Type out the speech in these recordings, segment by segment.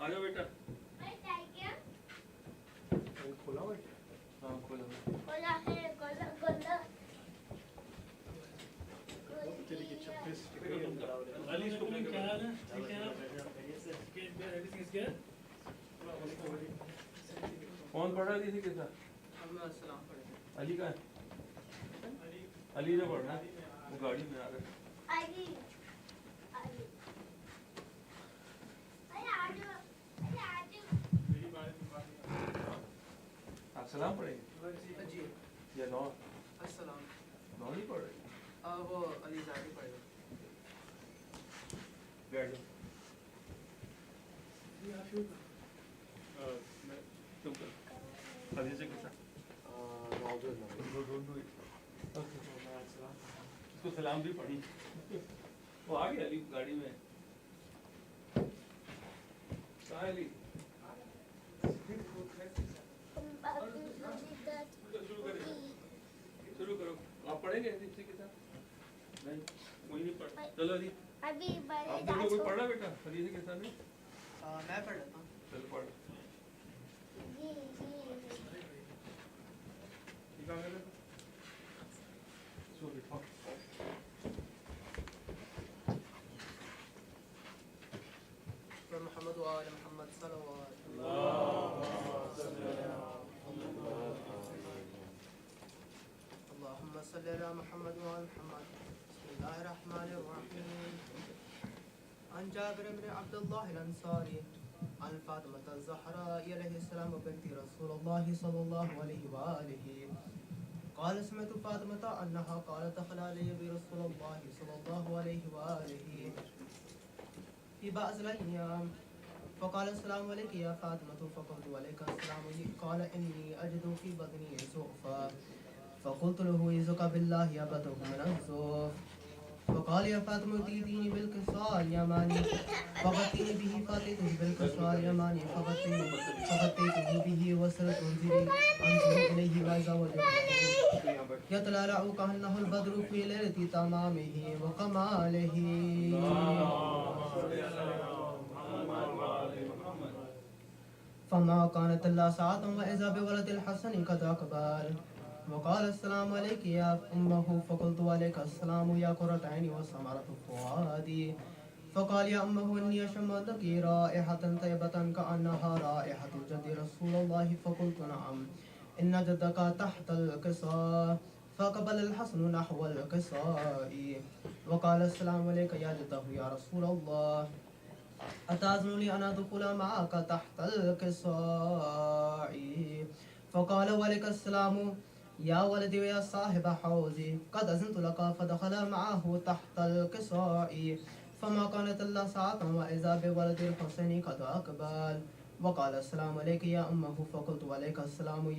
آ جاؤ بیٹا. کھولا ہوا ہاں کھولا. کون پڑھ رہا ہے کسی کے ساتھ؟ علی کا ہے. علی نے پڑھ رہا ہے, وہ گاڑی میں آ رہا ہے. آپ سلام پڑھیں گے جی یا نو؟ السلام. نو نہیں پڑھ رہے. وہ علی زادی پڑھ رہے. بیٹھ جاؤ. تم کر حدیث کے ساتھ اس کو سلام بھی پڑھی. وہ آ گیا علی گاڑی میں. کہاں ہے علی؟ شروع کرو. آپ پڑھیں گے حدیث کے ساتھ؟ نہیں وہی نہیں پڑھ. چلو علی آپ نے کوئی پڑھا بیٹا حدیث کے ساتھ؟ نہیں میں پڑھ لیتا ہوں. چلو پڑھ. محمد وآل محمد صلوات اللهم صل على محمد وآل محمد. بسم الله الرحمن الرحيم. عن جابر بن عبد الله الأنصاري عن فاطمة الزهراء عليه السلام بنت رسول الله صلى الله عليه وآله قال سمعت فاطمة أنها قالت دخل علي برسول الله صلى الله عليه وآله في بعض الأيام فقال السلام عليك يا فاطمة فقلت وعليك السلام. قال إني أجد في بطني زؤفا فقلت له يعوذك بالله يا بطن من الزؤف. فقال يا فاطمة ائتيني بالقصاء اليماني فغطيني به فأتيته بالقصاء اليماني فغطيته به وسرت انظر إليه وإذا وجهه يتلألأ كأنه البدر في ليلة تمامه وكماله. فما كانت إلا ساعة وإذا بولد الحسن قد أقبل. وقال السلام عليك يا أمه فقلت وعليك السلام يا قرة عيني وثمرة فؤادي. فقال يا أمه إني أشم لك رائحة طيبة كأنها رائحة جد رسول الله. فقلت نعم إن جدك تحت القصاء. فقبل الحسن نحو القصاء وقال السلام عليك يا جده يا رسول الله أتأذن لي أن أدخل معك تحت القصاء. فقال وعليك السلام يا ولدي ويا صاحب حوزي قد أذنت لك. فدخل معه تحت القصاء فما كانت إلا ساعة وإذا بولد الحسين قد أقبل. وقال السلام عليك يا أمه فقلت وعليك السلام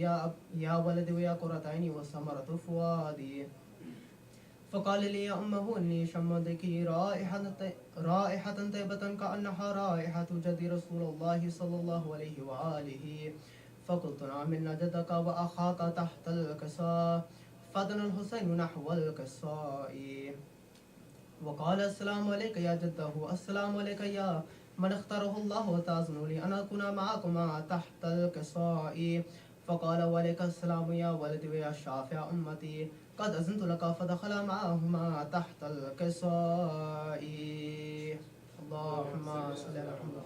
يا ولدي ويا قرة عيني وثمرة فؤادي. فقال لي يا أمه إني شممت رائحة طيبة كأنها رائحة جد رسول الله صلى الله عليه وآله. فقلت نعم إن جدك وأخاك تحت القصاء. فدنا الحسين نحو القصاء وقال السلام عليك يا جده السلام عليك يا من اختاره الله وتأذن لي أن أكون معكما تحت القصاء. فقال وعليك السلام يا ولدي ويا شافع أمتي قد أذنت لك. فدخل معهما تحت القصاء. اللهم صل على محمد.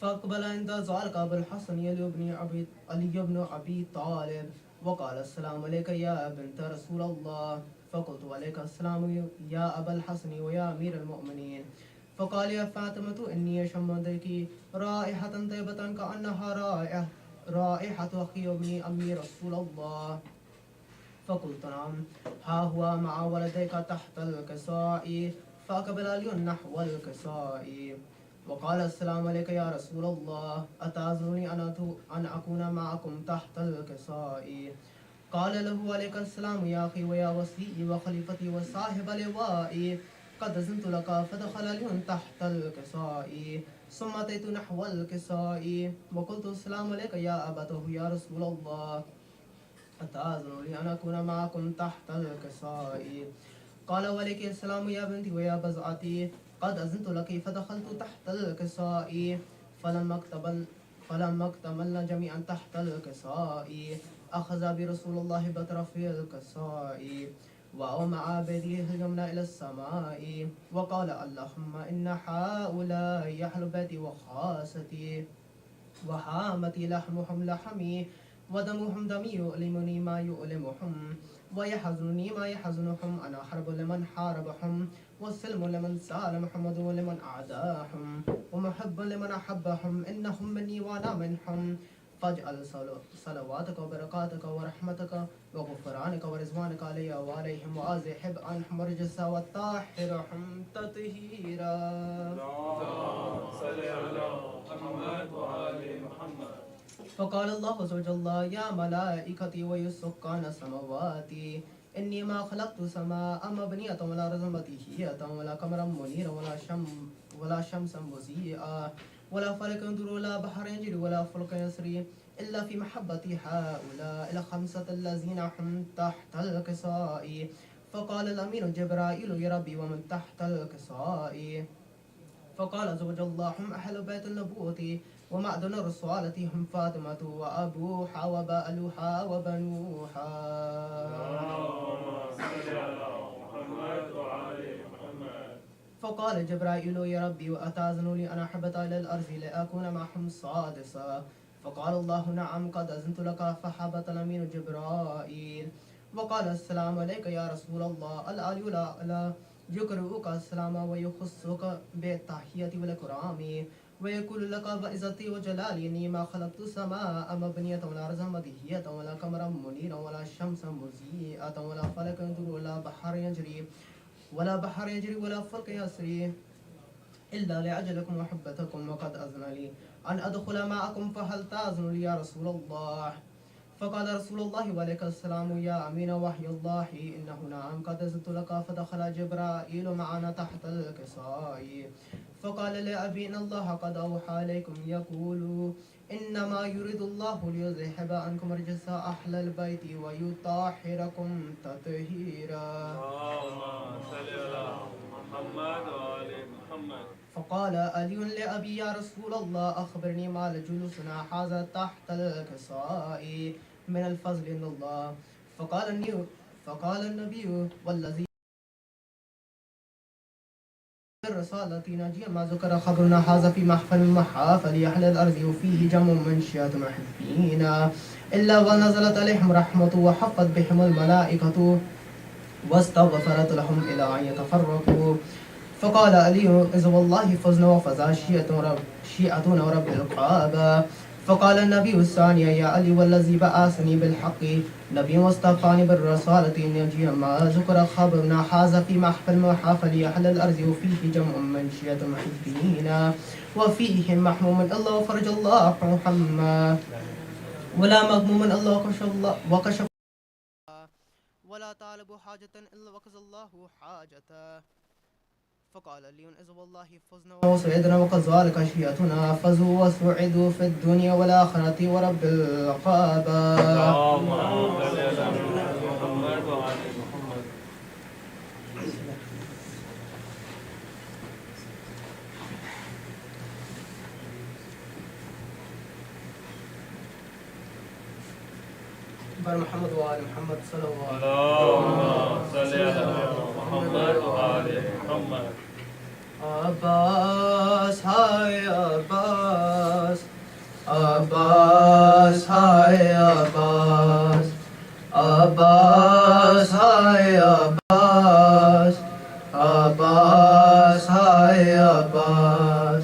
فأقبل عند ذلك أبو الحسن علي بن أبي طالب وقال السلام عليك يا بنت رسول الله. فقلت وعليك السلام يا أبا الحسن ويا أمير المؤمنين. فقال يا فاطمة إني شممت رائحة طيبة كأنها رائحة أخي وابن أمي رسول الله. فقلت نعم ها هو مع ولديك تحت القصاء. فأقبل علي نحو القصاء وقال السلام عليك يا رسول الله أتأذنني أن أكون معكم تحت القصاء. قال له عليك السلام يا أخي ويا وصي وخليفتي وصاحب لوائي قد أذنت لك. فدخل علي تحت القصاء ثم أتيت نحو القصاء وقلت السلام عليك يا أبته يا رسول الله أتأذن لي أن أكون معكم تحت القصاء. قال وعليك السلام يا بنتي ويا بزعتي قد أذنت لك فدخلت تحت الكساء فلما اكتملنا جميعا تحت الكساء أخذ برسول الله بطرف الكساء وأومع بيده اليمنى إلى السماء وقال اللهم إن هؤلاء أهل بيتي وخاصتي وحامتي لحمهم لحمي ودمهم دمي يؤلمني ما يؤلمهم ويحزنني ما يحزنهم أنا حرب لمن حاربهم والسلم لمن سالمهم ودو لمن أعداهم ومحب لمن أحبهم إنهم مني وأنا منهم فاجعل صلواتك وبركاتك ورحمتك وغفرانك ورزوانك علي وعليهم وأزحب عنهم الرجس وطهرهم تطهيرا. صل على محمد وآل محمد. فقال الله عز وجل يا ملائكتي ويسكان السماوات إني ما خلقت سماء مبنية ولا أرضا مطية ولا قمرا منيرا ولا شمسا مضيئا ولا فلكا يدور ولا بحر يجري ولا فلك يسري إلا في محبة هؤلاء الخمسة الذين هم تحت الكساء. فقال الأمين جبرائيل يا ربي ومن تحت الكساء؟ فقال عز وجل هم أهل بيت النبوة ومعدن الرسالة هم فاطمة وأبوها وبألوها وبنوها. فقال جبرائيل يا ربي وأتأذن لي أن أحبط إلى الأرض لأكون معهم سادسا؟ فقال الله نعم قد أذنت لك فحبط الأمين جبرائيل وقال السلام عليك يا رسول الله العلي لا يقرئك السلام ويخصك بالتحية والكرام ويقول لك بعزتي وجلالي إني ما خلقت السماء مبنية ولا أرضا مطية ولا قمرا منيرا ولا شمسا مضيئة ولا فلكا يدور ولا بحر يجري ولا فلك يسري إلا لأجلكم وحبتكم وقد أذن لي أن أدخل معكم فهل تأذن لي يا رسول الله؟ فقال رسول الله وعليك السلام يا أمين وحي الله إنه نعم قد أذنت لك. فدخل جبرائيل معنا تحت الكساء فقال لأبي إن الله قد أوحى إليكم يقول إنما يريد الله ليذهب عنكم رجس أهل البيت ويطهركم تطهيرا. اللهم صل على محمد وآل محمد. فقال علي لأبي يا رسول الله أخبرني ما لجلوسنا هذا تحت الكساء من الفضل إن الله. فقال النبي والذي الرسالة نجي ما ذكر خبرنا هذا في محفل من محافل أهل الأرض وفيه جمع من شيعة محبين إلا ونزلت عليهم رحمة وحفت بهم الملائكة واستغفرت لهم إلى أن يتفرقوا. فقال علي إذ والله فزنا وفزا شيعتنا ورب الكعبة. فقال النبي الثاني يا علي والذي بعثني بالحق نبي واصطفاني بالرسالة إن يجي ما ذكر خبرنا هذا في محفل محافل أهل الأرض وفيه جمع من شيعة محبين وفيهم محموم إلا وفرج الله محمد ولا مغموم إلا وكشف ولا طالب حاجة إلا وكز الله حاجته. فقال لي إذ والله فزنا وسعدنا وكذلك شيعتنا فزوا وسعدوا في الدنيا والآخرة ورب الكعبة. اللهم صل على محمد وآل محمد. بر محمد وآل محمد صلوات. اللهم صل على محمد وآل محمد. عباس هاي عباس عباس هاي عباس عباس هاي عباس عباس هاي عباس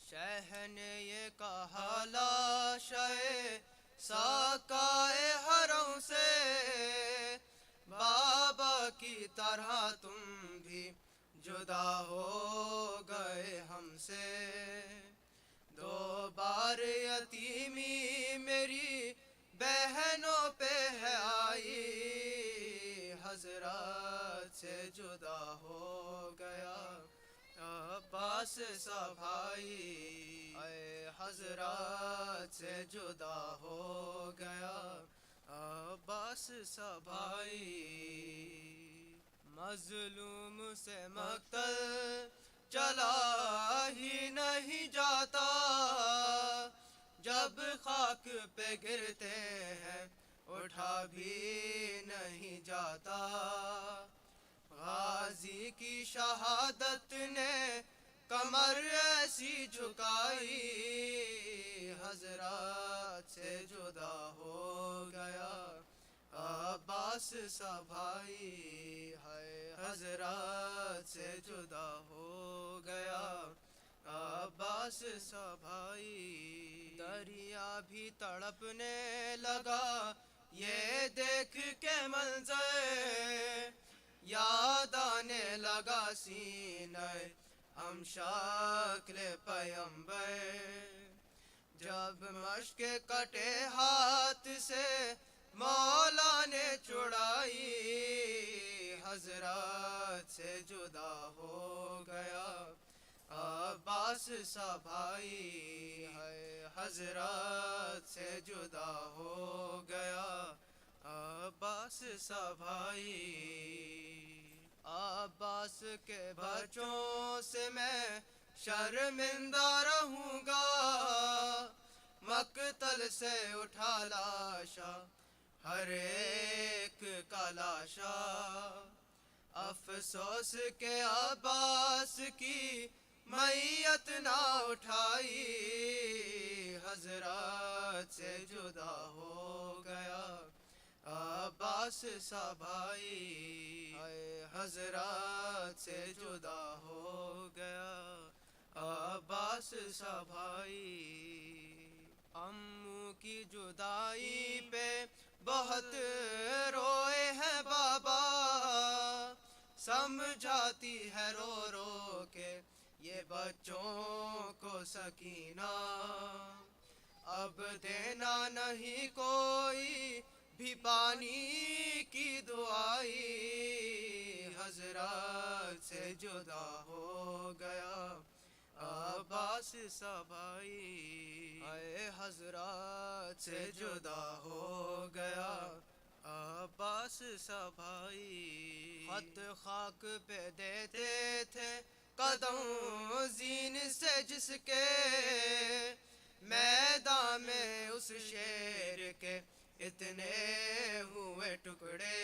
شہ نے یہ کہا لاشے ساکائے حرم سے بابا کی طرح تم بھی جدا ہو گئے ہم سے. 2 بار یتیمی میری بہنوں پہ ہے آئی حضرات سے جدا ہو گیا عباس سا بھائی. اے حضرات سے جدا ہو گیا عباس سا بھائی. مظلوم سے مقتل چلا ہی نہیں جاتا جب خاک پہ گرتے ہیں اٹھا بھی نہیں جاتا. غازی کی شہادت نے کمر ایسی جھکائی حضرات سے جدا ہو گیا عباس سا بھائی. ہے حضرات سے جدا ہو گیا عباس سا بھائی. دریا بھی تڑپنے لگا یہ دیکھ کے منظر یاد آنے لگا سینہ ہم شکل پیمبر. جب مشق کٹے ہاتھ سے مولا نے چھڑائی حضرات سے جدا ہو گیا عباس سا بھائی. ہے حضرات سے جدا ہو گیا عباس سا بھائی. عباس کے بچوں سے میں شرمندہ رہوں گا مقتل سے اٹھا لاشا ہر ایک کا لاشا. افسوس کے عباس کی میت نہ اٹھائی حضرات سے جدا ہو گیا عباس سا بھائی. اے حضرات سے جدا ہو گیا عباس سا بھائی. امو کی جدائی پہ بہت روئے ہیں بابا سمجھاتی ہے رو رو کے یہ بچوں کو سکینہ. اب دینا نہیں کوئی بھی پانی کی دعائی حضرات سے جدا ہو گیا عباس سا بھائی. اے حضرات سے جدا ہو گیا عباس سا بھائی. خط خاک پہ دیتے تھے قدم زین سے جس کے میدان میں اس شیر کے اتنے ہوئے ٹکڑے.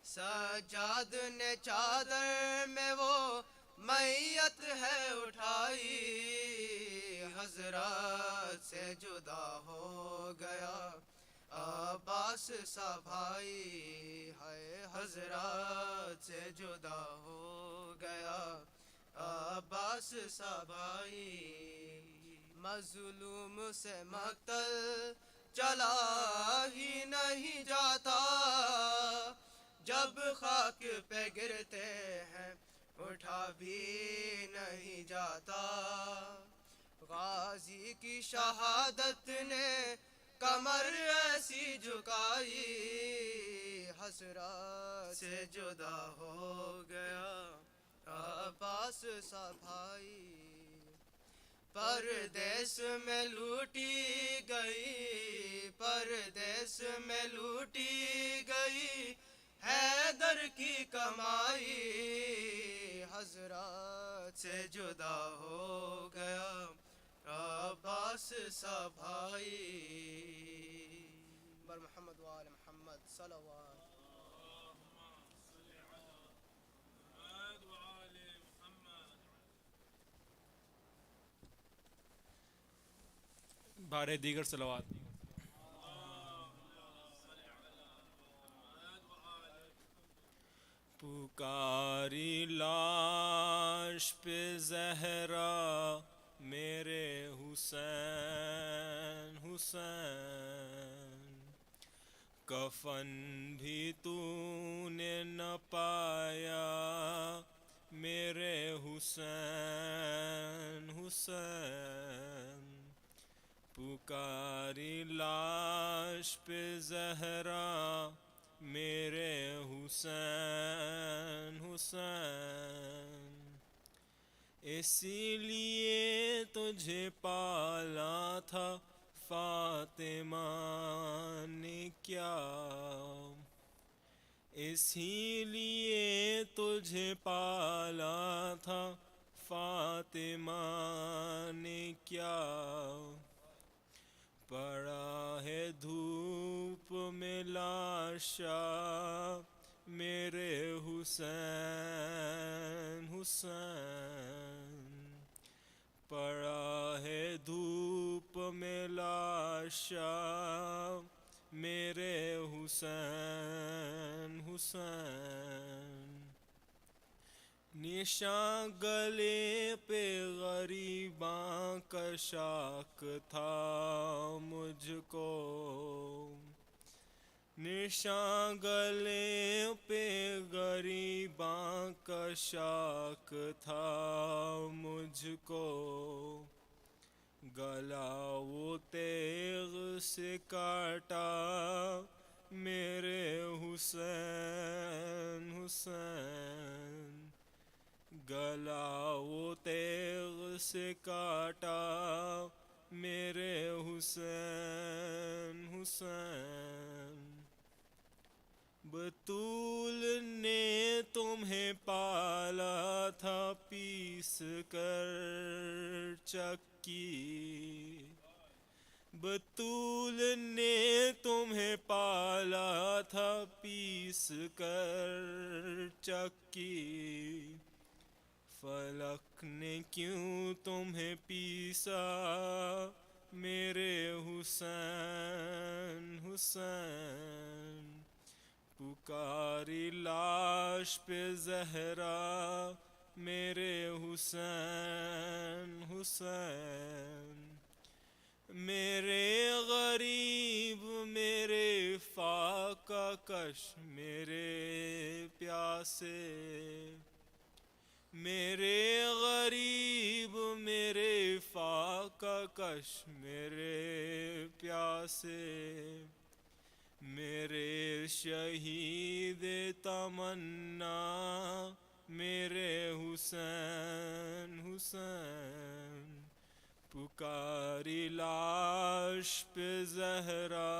سجاد نے چادر میں وہ میت ہے اٹھائی حضرات سے جدا ہو گیا عباس سا بھائی. ہے حضرات سے جدا ہو گیا عباس سا بھائی. مظلوم سے مقتل چلا ہی نہیں جاتا جب خاک پہ گرتے ہیں اٹھا بھی نہیں جاتا. غازی کی شہادت نے کمر ایسی جھکائی حسرت سے جدا ہو گیا عباس سا بھائی. پردیس میں لوٹی گئی پردیس میں لوٹی گئی حیدر کی کمائی حضرات سے جدا ہو گیا عباس سا بھائی. بر محمد وآل محمد صلوات. بارے دیگر صلوات. پکاری لاش پہ زہرا میرے حسین حسین، کفن بھی تو نے نہ پایا میرے حسین حسین، پکاری لاش پہ زہرا میرے حسین حسین، اسی لیے تجھے پالا تھا فاطمہ نے کیا، اسی لیے تجھے پالا تھا فاطمہ نے کیا، پڑا ہے دھوپ میں لاشا میرے حسین حسین، پڑا ہے دھوپ میں لاشا میرے حسین حسین، نشاں گلے پہ غریباں کا شاک تھا مجھ کو، نشاں گلے پہ غریباں کا شاک تھا مجھ کو، گلا وہ تیغ سے کاٹا میرے حسین حسین، گلا وہ تیغ سے کاٹا میرے حسین حسین، بطول نے تمہیں پالا تھا پیس کر چکی، بطول نے تمہیں پالا تھا پیس کر چکی، فلک نے کیوں تمہیں پیسا میرے حسین حسین، پکاری لاش پہ زہرا میرے حسین حسین، میرے غریب میرے فاقہ کش میرے پیاسے، میرے غریب میرے فاقہ کش میرے پیاسے، میرے شہید تمنا میرے حسین حسین، پکاری لاش پہ زہرا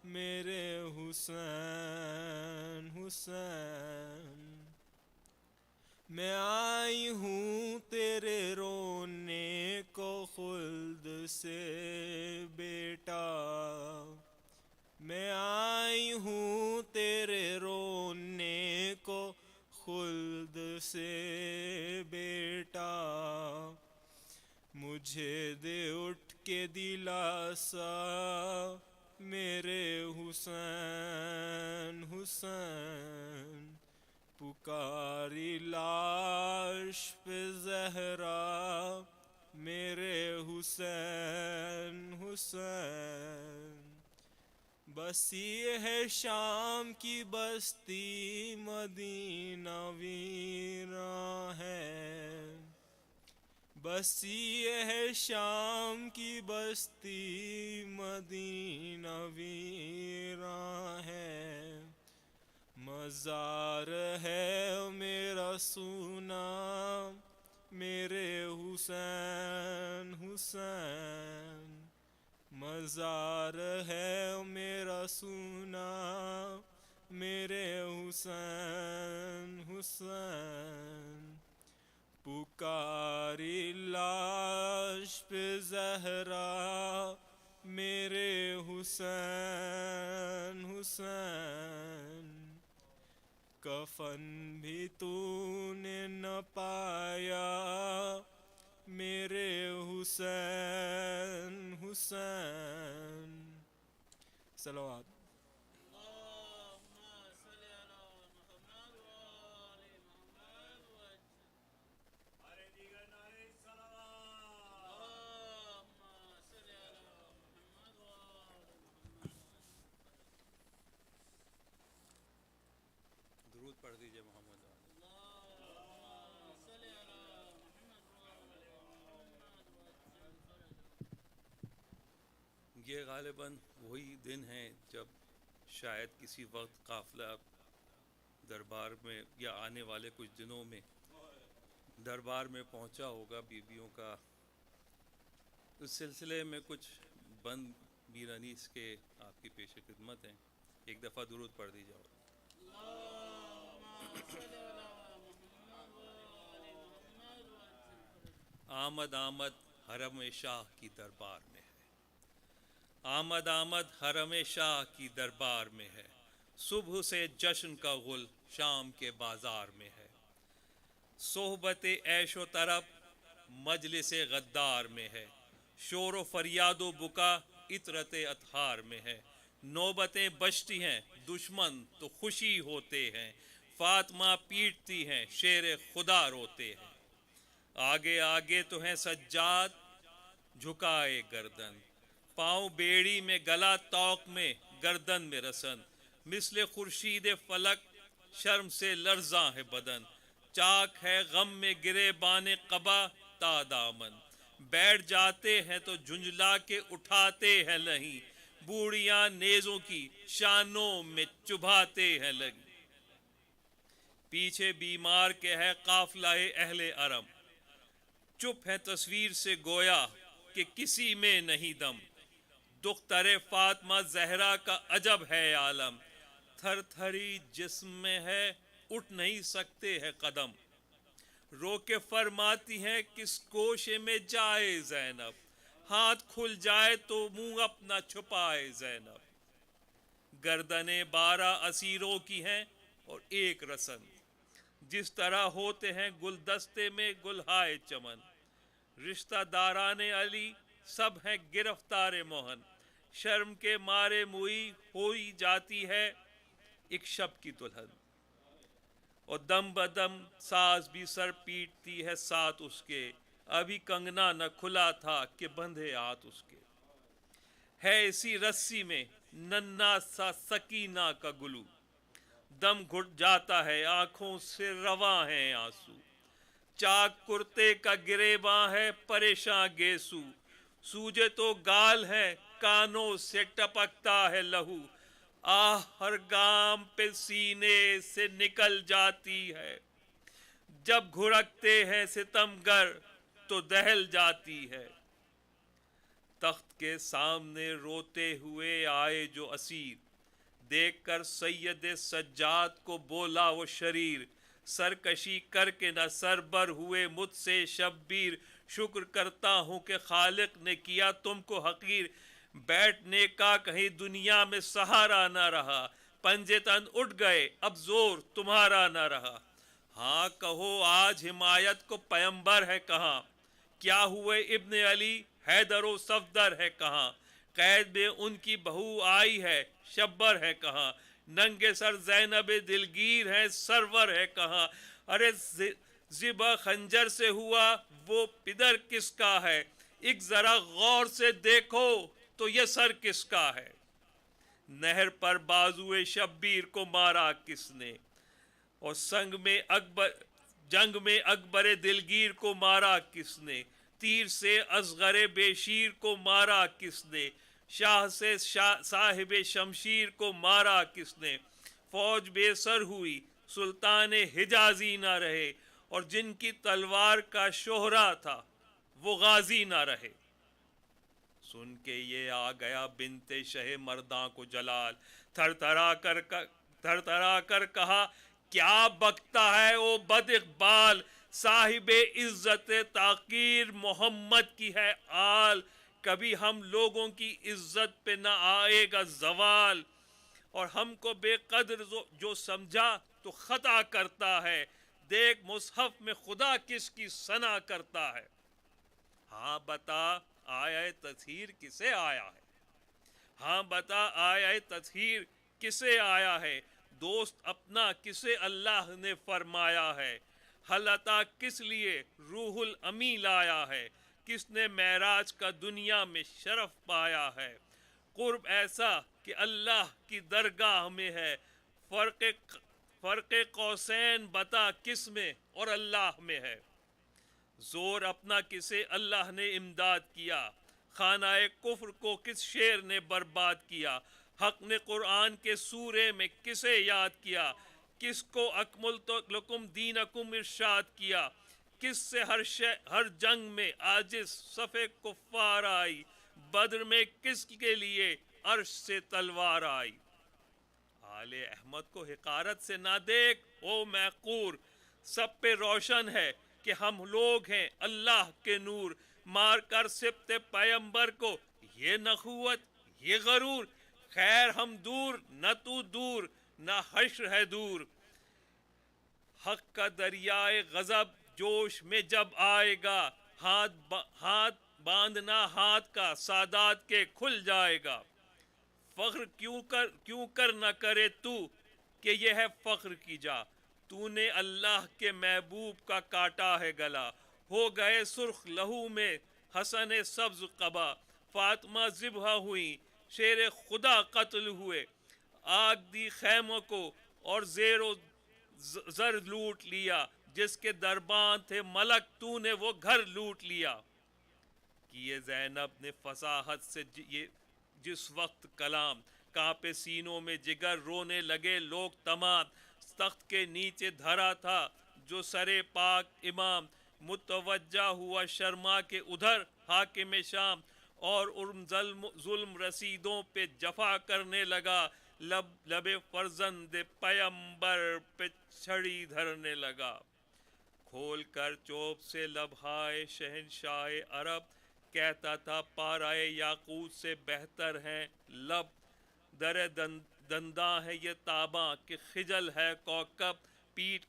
میرے حسین حسین، میں آئی ہوں تیرے رونے کو خلد سے بیٹا، میں آئی ہوں تیرے رونے کو خلد سے بیٹا، مجھے دے اٹھ کے دلاسا میرے حسین حسین، پکاری لاش پہ زہرا میرے حسین حسین، بسی ہے شام کی بستی مدینہ ویراں ہے، بسی ہے شام کی بستی مدینہ ویراں ہے، مزار ہے میرا سونا میرے حسین حسین، مزار ہے میرا سونا میرے حسین حسین، پکاری لاش پہ زہرا میرے حسین حسین، کفن بھی تو نے نہ پایا میرے حسین حسین، صلوات۔ پڑھ دیجئے محمد والے۔ یہ غالباً وہی دن ہیں جب شاید کسی وقت قافلہ دربار میں یا آنے والے کچھ دنوں میں دربار میں پہنچا ہوگا بیویوں کا۔ اس سلسلے میں کچھ بند بیرانیس کے آپ کی پیش خدمت ہیں، ایک دفعہ درود پڑھ دی جاؤ۔ آمد آمد حرم شاہ کی دربار میں ہے، آمد آمد حرم شاہ کی دربار میں ہے، صبح سے جشن کا غل شام کے بازار میں ہے، صحبت عیش و طرب مجلس غدار میں ہے، شور و فریاد و بکا عطرت اطہار میں ہے، نوبتیں بجتی ہیں دشمن تو خوشی ہوتے ہیں، فاطمہ پیٹتی ہیں شیر خدا روتے ہیں، آگے آگے تو ہیں سجاد جھکائے گردن، پاؤں بیڑی میں گلا توق میں گردن میں رسن، مثل خورشید فلک شرم سے لرزاں ہے بدن، چاک ہے غم میں گرے بان قبا تا دامن، بیٹھ جاتے ہیں تو جھنجلا کے اٹھاتے ہیں لہیں، بوڑیاں نیزوں کی شانوں میں چبھاتے ہیں لگی، پیچھے بیمار کے ہے قافلہ اہل ارم، چپ ہے تصویر سے گویا کہ کسی میں نہیں دم، دختر فاطمہ زہرا کا عجب ہے عالم، تھر تھری جسم میں ہے اٹھ نہیں سکتے ہے قدم، رو کے فرماتی ہیں کس گوشے میں جائے زینب، ہاتھ کھل جائے تو منہ اپنا چھپائے زینب، گردنیں 12 اسیروں کی ہیں اور ایک رسن، جس طرح ہوتے ہیں گلدستے میں گلہائے چمن، رشتہ داران علی سب ہیں گرفتار موہن، شرم کے مارے موئی ہوئی جاتی ہے ایک شب کی دلہن، اور دم بدم ساز بھی سر پیٹتی ہے ساتھ اس کے، ابھی کنگنا نہ کھلا تھا کہ بندھے ہاتھ اس کے، ہے اسی رسی میں ننا سا سکینہ کا گلو، دم گھٹ جاتا ہے آنکھوں سے رواں ہیں آنسو، چاک کرتے کا گریباں ہے پریشاں گیسو، سوجے تو گال ہے کانوں سے ٹپکتا ہے لہو، آہ ہر گام پہ سینے سے نکل جاتی ہے، جب گھرکتے ہیں ستمگر تو دہل جاتی ہے، تخت کے سامنے روتے ہوئے آئے جو اسیر، دیکھ کر سید سجاد کو بولا وہ شریر، سرکشی کر کے نہ سربر ہوئے مجھ سے شبیر، شکر کرتا ہوں کہ خالق نے کیا تم کو حقیر، بیٹھنے کا کہیں دنیا میں سہارا نہ رہا، پنجے تن اٹھ گئے اب زور تمہارا نہ رہا، ہاں کہو آج حمایت کو پیمبر ہے کہاں، کیا ہوئے ابن علی حیدر و صفدر ہے کہاں، قید میں ان کی بہو آئی ہے شبر ہے کہاں، ننگے سر زینب دلگیر ہے سرور ہے کہاں، ارے ذبح خنجر سے ہوا وہ پدر کس کا ہے، ایک ذرا غور سے دیکھو تو یہ سر کس کا ہے، نہر پر بازوئے شبیر کو مارا کس نے، اور جنگ میں اکبر دلگیر کو مارا کس نے، تیر سے اصغر بے شیر کو مارا کس نے، شاہ سے صاحب شمشیر کو مارا کس نے، فوج بے سر ہوئی سلطان حجازی نہ رہے، اور جن کی تلوار کا شہرا تھا وہ غازی نہ رہے، سن کے یہ آ گیا بنت شہ مرداں کو جلال، تھر تھرا کر کہا کیا بکتا ہے او بد اقبال، صاحب عزت تاقیر محمد کی ہے آل، کبھی ہم لوگوں کی عزت پہ نہ آئے گا زوال، اور ہم کو بے قدر جو سمجھا تو خطا کرتا ہے، دیکھ مصحف میں خدا کس کی ثنا کرتا ہے، ہاں بتا آیا تطہیر کسے آیا ہے، ہاں بتا آیا تطہیر کسے آیا ہے، دوست اپنا کسے اللہ نے فرمایا ہے، حل عطا کس لیے روح الامین لایا ہے، کس نے معراج کا دنیا میں شرف پایا ہے، قرب ایسا کہ اللہ کی درگاہ میں ہے، فرق قوسین بتا کس میں اور اللہ میں ہے، زور اپنا کسے اللہ نے امداد کیا، خانہ کفر کو کس شیر نے برباد کیا، حق نے قرآن کے سورے میں کسے یاد کیا، کس کو اکملت لکم دینکم ارشاد کیا، کس سے ہر جنگ میں عاجز صف کفار آئی، بدر میں کس کے لیے عرش سے تلوار آئی۔ آل احمد کو حقارت سے نہ دیکھ او محقور، سب پہ روشن ہے کہ ہم لوگ ہیں اللہ کے نور، مار کر سبت پیمبر کو یہ نخوت یہ غرور، خیر ہم دور نہ تو دور نہ حشر ہے دور، حق کا دریائے غضب جوش میں جب آئے گا، ہاتھ باندھنا ہاتھ کا سادات کے کھل جائے گا، فخر کیوں کر نہ کرے تو کہ یہ ہے فخر کی جا، تو نے اللہ کے محبوب کا کاٹا ہے گلا، ہو گئے سرخ لہو میں حسن سبز قبا، فاطمہ ذبح ہوئی شیر خدا قتل ہوئے، آگ دی خیموں کو اور زیر و زر لوٹ لیا، جس کے دربان تھے ملک تو نے وہ گھر لوٹ لیا، کیے زینب نے فصاحت سے جس وقت کلام، کانپے سینوں میں جگر رونے لگے لوگ تمام، تخت کے نیچے دھرا تھا جو سرے پاک امام، متوجہ ہوا شرما کے ادھر حاکم شام، اور ظلم رسیدوں پہ جفا کرنے لگا، لب فرزند پیمبر پہ چھڑی دھرنے لگا، کھول کر چوب سے لبہائے شہنشاہ عرب، کہتا تھا پارائے یاقوت سے بہتر ہیں لب، در دنداں ہے یہ تاباں کہ خجل ہے کوکب، پیٹ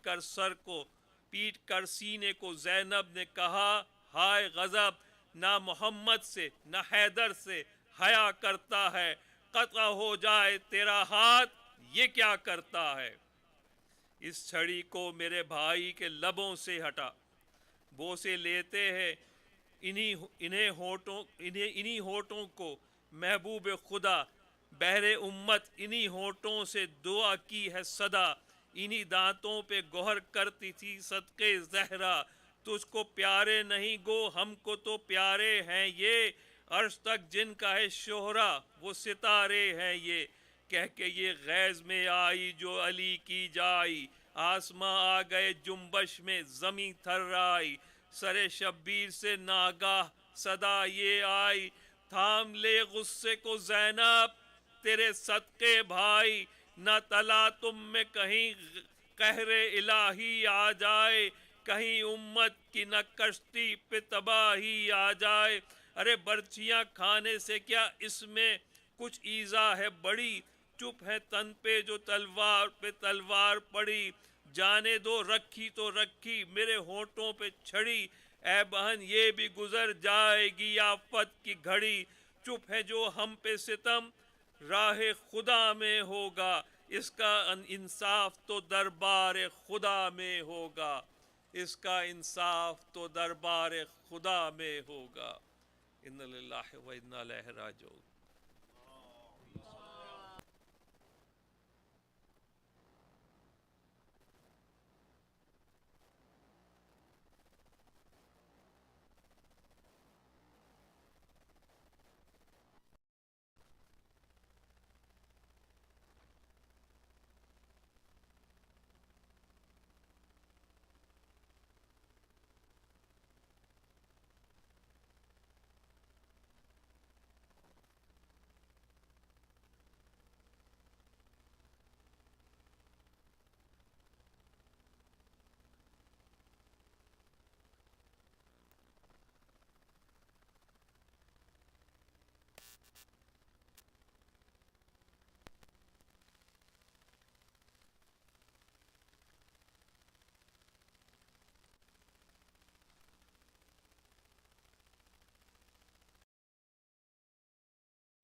کر سینے کو زینب نے کہا ہائے غضب، نہ محمد سے نہ حیدر سے حیا کرتا ہے، قطع ہو جائے تیرا ہاتھ یہ کیا کرتا ہے، اس چھڑی کو میرے بھائی کے لبوں سے ہٹا، بوسے لیتے ہیں انہی ہونٹوں کو محبوب خدا، بہر امت انہی ہونٹوں سے دعا کی ہے صدا، انہی دانتوں پہ گوہر کرتی تھی صدقے زہرا، تجھ کو پیارے نہیں گو ہم کو تو پیارے ہیں یہ، عرش تک جن کا ہے شہرا وہ ستارے ہیں یہ، کہہ کے یہ غیظ میں آئی جو علی کی جائی، آسماں آ گئے جنبش میں زمیں تھر آئی، سر شبیر سے ناگاہ صدا یہ آئی، تھام لے غصے کو زینب تیرے صدقے بھائی، نہ تلا تم میں کہیں قہر الہی آ جائے، کہیں امت کی نہ کشتی پہ تباہی آ جائے، ارے برچیاں کھانے سے کیا اس میں کچھ ایزا ہے بڑی، چپ ہے تن پہ جو تلوار پہ تلوار پڑی، جانے دو رکھی تو رکھی میرے ہونٹوں پہ چھڑی، اے بہن یہ بھی گزر جائے گی آفت کی گھڑی، چپ ہے جو ہم پہ ستم راہ خدا میں ہوگا، اس کا انصاف تو دربار خدا میں ہوگا، اس کا انصاف تو دربار خدا میں ہوگا، ان للہ و انا الیہ راجعون۔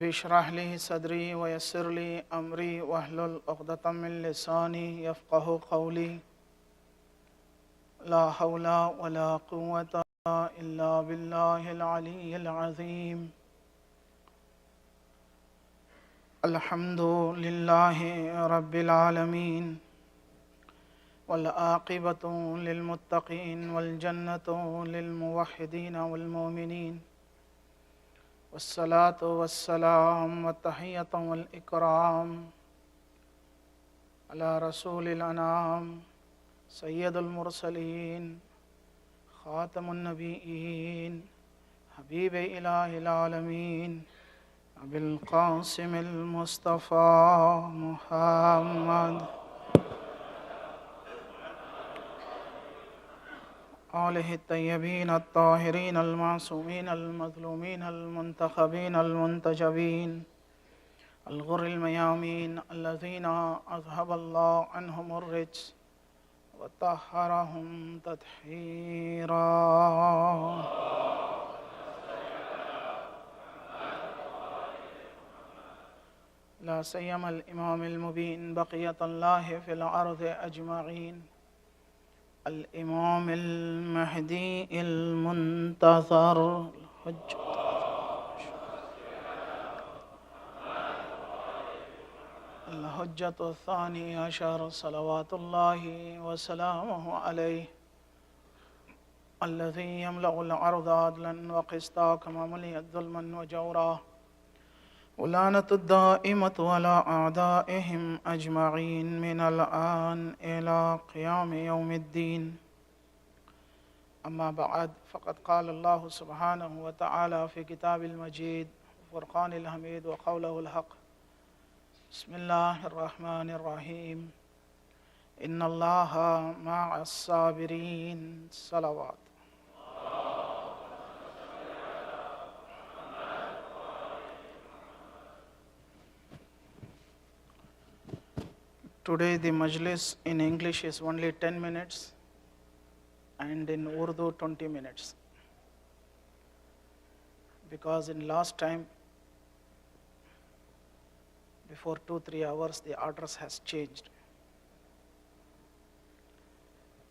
اشرح لي صدري ويسر لي أمري واحلل عقدة من لساني يفقه قولي، لا حول ولا قوة إلا بالله العلي العظيم، الحمد لله رب العالمين، والعاقبة للمتقين والجنة للموحدين والمؤمنين والصلاة والسلام والتحية والإكرام على رسول الأنام سيد المرسلين خاتم النبيين حبيب إله العالمين أبي القاسم المصطفى محمد آله الطيبين الطاهرين المعصومين المظلومين المنتخبين المنتجبين الغر الميامين الذين أذهب الله عنهم الرجس وطهرهم تطهيرا. لا سيما الإمام المبين بقية الله في الأرض أجمعين الإمام المهدي المنتظر الحجة الثاني عشر صلوات الله وسلامه عليه الذي يملأ الأرض عدلا وقسطا كما ملئت ظلما وجورا ولعنة الدائمة على أعدائهم أجمعين من الآن إلى قيام يوم الدين. أما بعد فقد قال الله سبحانه وتعالى في كتاب المجيد فرقان الحميد وقوله الحق بسم الله الرحمن الرحيم إن الله مع الصابرين صلوات. Today the Majlis in English is only 10 minutes and in Urdu 20 minutes. Because in last time, before 2-3 hours, the orders has changed.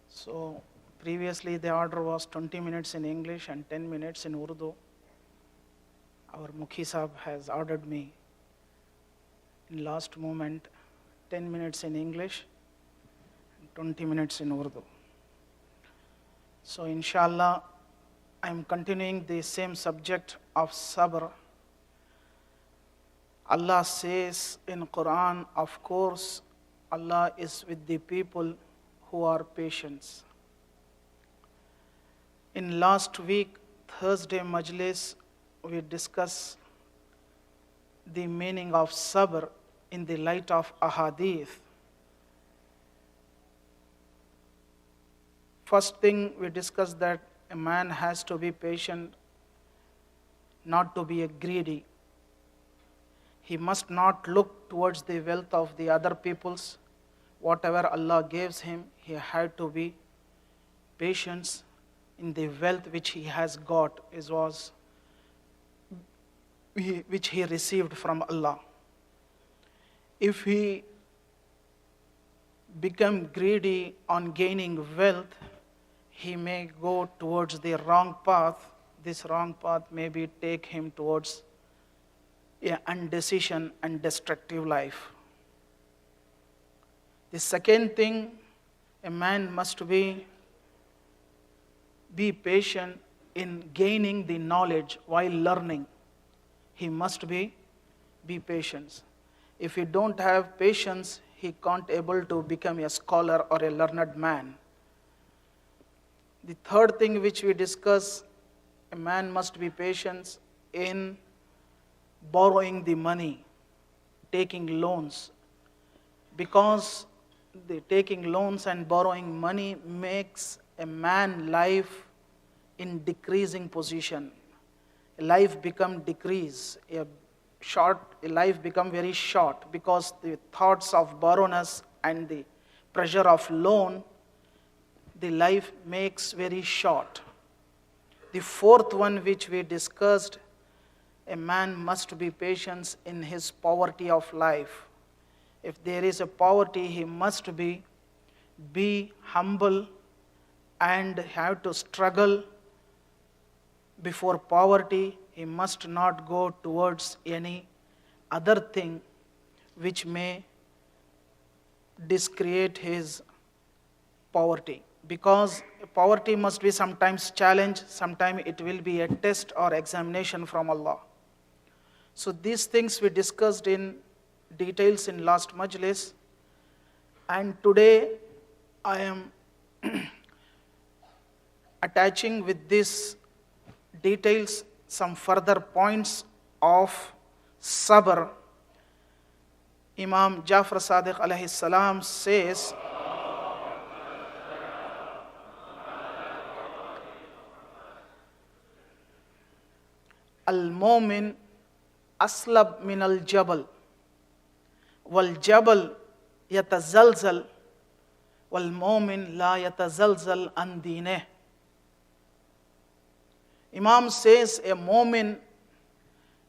So previously the order was 20 minutes in English and 10 minutes in Urdu. Our Mukhi Sahab has ordered me in last moment 10 minutes in English and 20 minutes in Urdu. So inshallah, I am continuing the same subject of sabr. Allah says in Quran, of course, Allah is with the people who are patient. In last week, Thursday Majlis, we discussed the meaning of sabr in the light of ahadith. First thing we discussed that a man has to be patient, not to be a greedy. He must not look towards the wealth of the other peoples. Whatever Allah gives him, he had to be patient in the wealth which he has got, which he received from Allah. If he become greedy on gaining wealth, he may go towards the wrong path. This wrong path maybe take him towards an indecision and destructive life. The second thing, a man must be patient in gaining the knowledge while learning. He must be patient. If he don't have patience, he can't able to become a scholar or a learned man. The third thing which we discuss, a man must be patient in borrowing the money, taking loans. Because the taking loans and borrowing money makes a man life in decreasing position. Life become decrease. A life become very short because the thoughts of borrowness and the pressure of loan, the life makes very short. The fourth one which we discussed, a man must be patient in his poverty of life. If there is a poverty, he must be humble and have to struggle before poverty. He must not go towards any other thing which may discreate his poverty. Because poverty must be sometimes challenge, sometimes it will be a test or examination from Allah. So these things we discussed in details in last Majlis. And today I am attaching with these details some further points of sabr. Imam Jafar Sadiq alayhi salam says, Al-Mu'min aslab min al-jabal, wal-jabal yatazalzal, wal-Mu'min la yatazalzal an dineh. Imam says a Mu'min,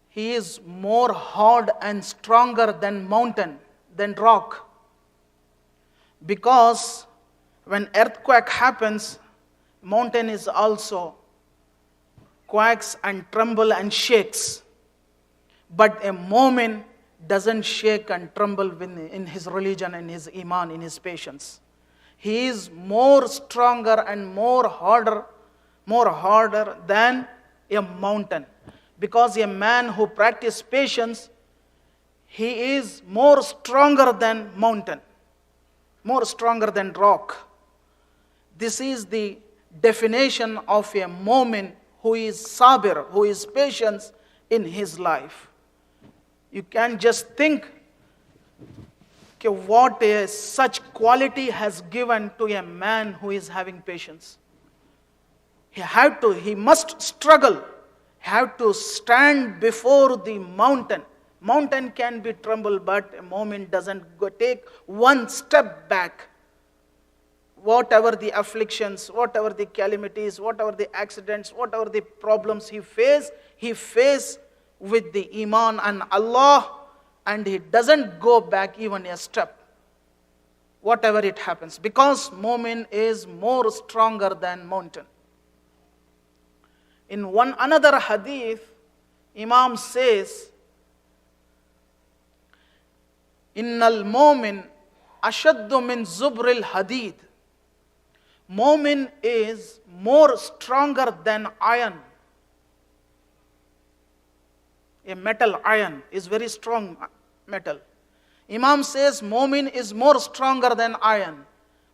he is more hard and stronger than mountain, than rock. Because when earthquake happens, mountain is also quakes and tremble and shakes. But a Mu'min doesn't shake and tremble in his religion, in his iman, in his patience. He is more stronger and more harder than a mountain. Because a man who practices patience, he is more stronger than mountain, more stronger than rock. This is the definition of a Mu'min who is sabir, who is patient in his life. You can just think what such quality has given to a man who is having patience. He must struggle. He have to stand before the mountain. Mountain can be trembled, but a Mu'min doesn't take one step back. Whatever the afflictions, whatever the calamities, whatever the accidents, whatever the problems he face with the iman and Allah, and he doesn't go back even a step, whatever it happens, because Mu'min is more stronger than mountain. In another hadith, Imam says, Innal Mu'min ashaddu min zubril hadid. Mu'min is more stronger than iron. A metal, iron, is very strong metal. Imam says Mu'min is more stronger than iron.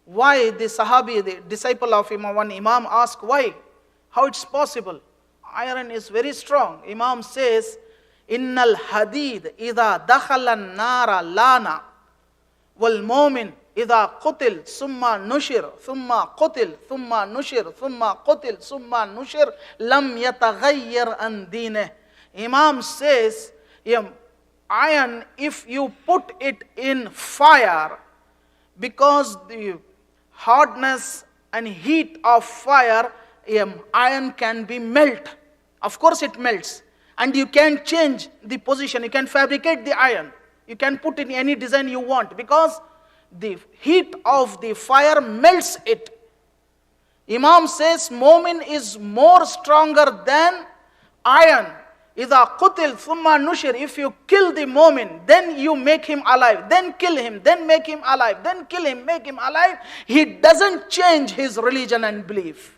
Why? The Sahabi, the disciple of Imam, one Imam asked why? How it's possible? Iron is very strong. Imam says, Innal hadid idha dakhala nara lana, wal mu'min idha qutil summa nushir, thumma qutil, thumma nushir, thumma qutil, summa nushir, lam yataghayyar an dineh. Imam says, iron, if you put it in fire, because the hardness and heat of fire, iron can be melt. Of course it melts. And you can change the position. You can fabricate the iron. You can put in any design you want, because the heat of the fire melts it. Imam says Mu'min is more stronger than iron. Idha qutil thumma nushir. If you kill the Mu'min, then you make him alive, then kill him, then make him alive, then kill him, make him alive. He doesn't change his religion and belief.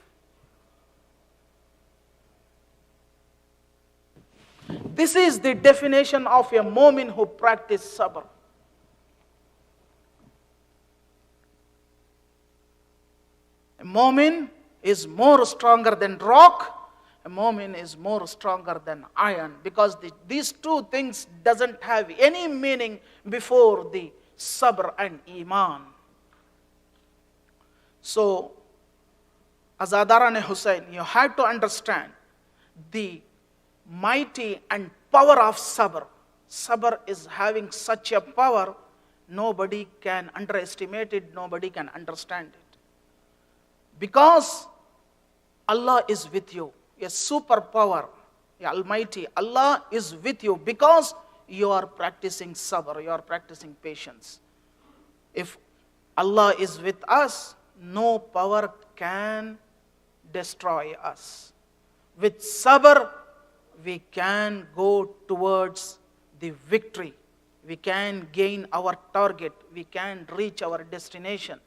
This is the definition of a Mu'min who practices sabr. A Mu'min is more stronger than rock. A Mu'min is more stronger than iron, because these two things doesn't have any meaning before the sabr and iman. So, Azadaran Hussaini, you have to understand the mighty and power of sabr. Sabr is having such a power, nobody can underestimate it, nobody can understand it. Because Allah is with you, a superpower, a Almighty Allah is with you, because you are practicing sabr, you are practicing patience. If Allah is with us, no power can destroy us. With sabr, we can go towards the victory. We can gain our target. We can reach our destination.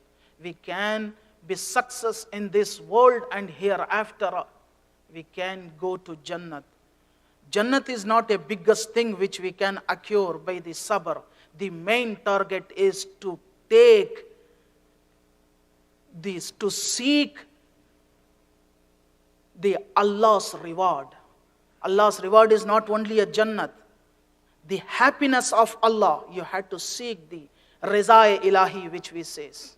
We can be success in this world and hereafter, we can go to Jannat. Jannat is not a biggest thing which we can acquire by the sabr. The main target is to take this, to seek the Allah's reward. Allah's reward is not only a Jannat. The happiness of Allah, you had to seek the Rizā Ilahi, which we says.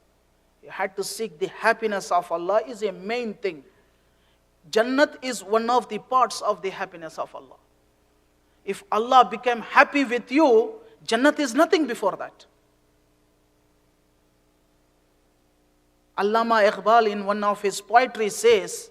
You had to seek the happiness of Allah is a main thing. Jannat is one of the parts of the happiness of Allah. If Allah became happy with you, Jannat is nothing before that. Allama Iqbal in one of his poetry says,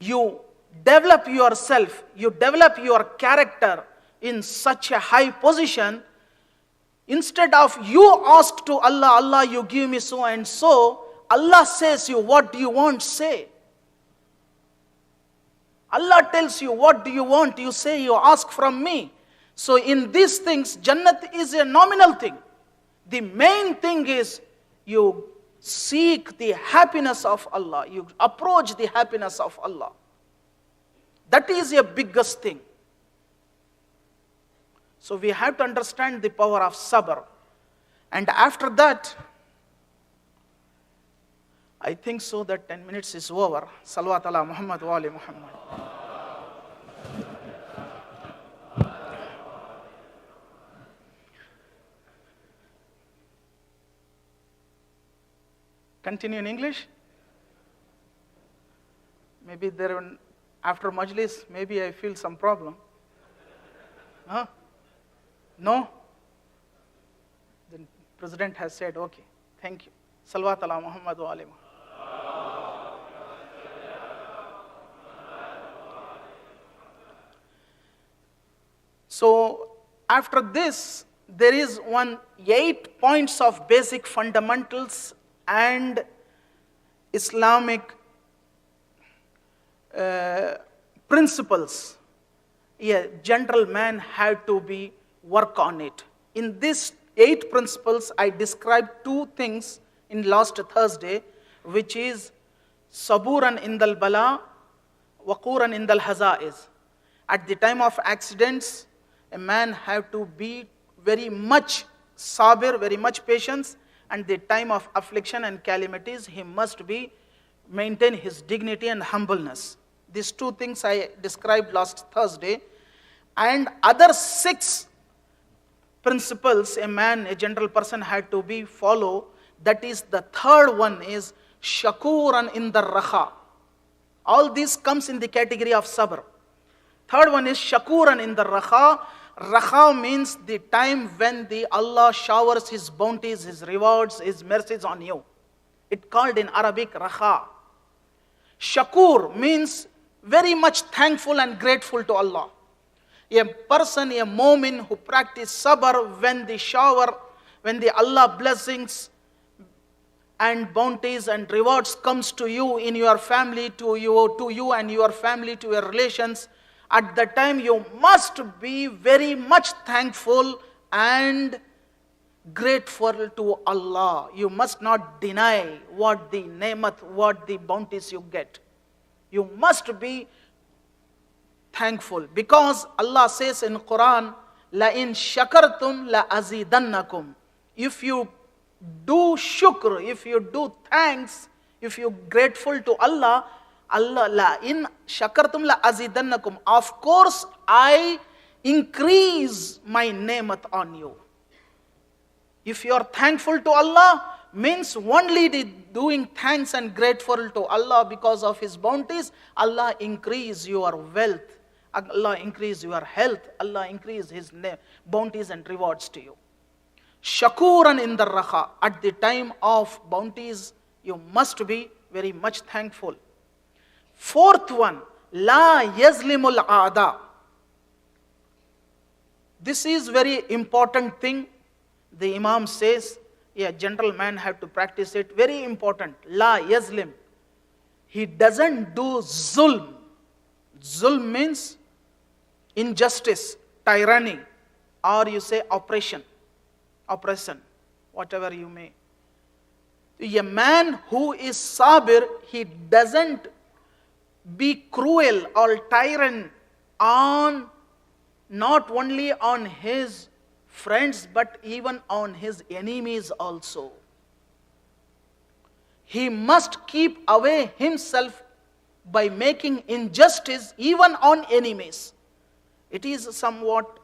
You develop yourself, you develop your character in such a high position. Instead of you ask to Allah, Allah, you give me so and so, Allah says you, what do you want? Say. Allah tells you, what do you want? You say, you ask from me. So in these things, Jannat is a nominal thing. The main thing is you seek the happiness of Allah. You approach the happiness of Allah. That is a biggest thing. So we have to understand the power of sabr. And after that, I think so that 10 minutes is over. Salawat ala Muhammad wa ali Muhammad. Continue in English? Maybe after Majlis, maybe I feel some problem. Huh? No? The President has said, okay, thank you. Salawat ala Muhammad wa ali Muhammad. So, after this, there is 8 points of basic fundamentals and Islamic principles. A gentleman had to work on it. In these 8 principles, I described 2 things in last Thursday, which is saburan indal bala, waquran indal hazaiz. At the time of accidents, a man have to be very much sabir, very much patience, and the time of affliction and calamities, he must maintain his dignity and humbleness. These 2 things I described last Thursday. And other 6 principles a gentle person had to follow. That is, the third one is shakuran in the raha. All this comes in the category of sabr. Third one is shakuran in the raha. Raha means the time when Allah showers His bounties, His rewards, His mercies on you. It's called in Arabic raha. Shakur means very much thankful and grateful to Allah. A person, a mu'min who practice sabr when the shower, when the Allah blessings and bounties and rewards comes to you in your family, to you and your family, to your relations, at that time you must be very much thankful and grateful to Allah. You must not deny what the nemat, what the bounties you get. You must be thankful, because Allah says in Quran, La in shakartum la azidannakum. If you do shukr, if you do thanks, if you grateful to Allah, Allah la in shakartum la azidannakum. Of course, I increase my nemat on you. If you are thankful to Allah, means only the doing thanks and grateful to Allah because of His bounties, Allah increase your wealth, Allah increase your health, Allah increase His bounties and rewards to you. Shakuran in the raha. At the time of bounties, you must be very much thankful. Fourth one, la yazlimul aada. This is very important thing. The Imam says, a gentleman have to practice it. Very important. La yazlim. He doesn't do zulm. Zulm means injustice, tyranny, or you say oppression, whatever you may. A man who is sabir, he doesn't be cruel or tyrant on not only on his friends but even on his enemies also. He must keep away himself by making injustice even on enemies. It is somewhat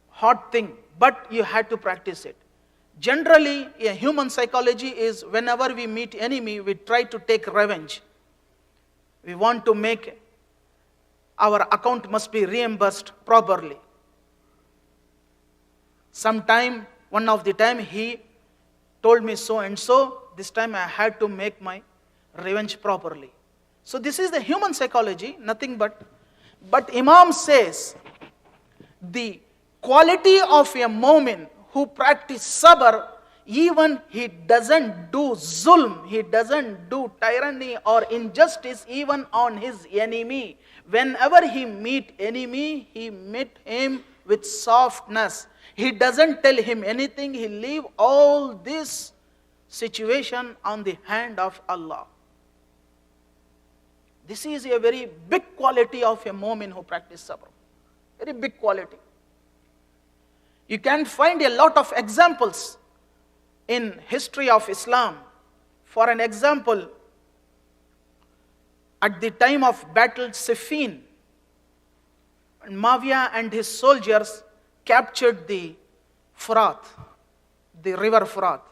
hard thing, but you had to practice it. Generally, a human psychology is whenever we meet enemy, we try to take revenge. We want to make our account must be reimbursed properly. One of the time he told me so and so, this time I had to make my revenge properly. So this is the human psychology, nothing but Imam says the quality of a mu'min who practice sabr, even he doesn't do zulm, he doesn't do tyranny or injustice even on his enemy. Whenever he meet enemy, he meet him with softness. He doesn't tell him anything, he leave all this situation on the hand of Allah. This is a very big quality of a mu'min who practice sabr. Very big quality. You can find a lot of examples in history of Islam. For an example, at the time of battle Siffin, Muawiyah and his soldiers captured the Furat, the river Furat,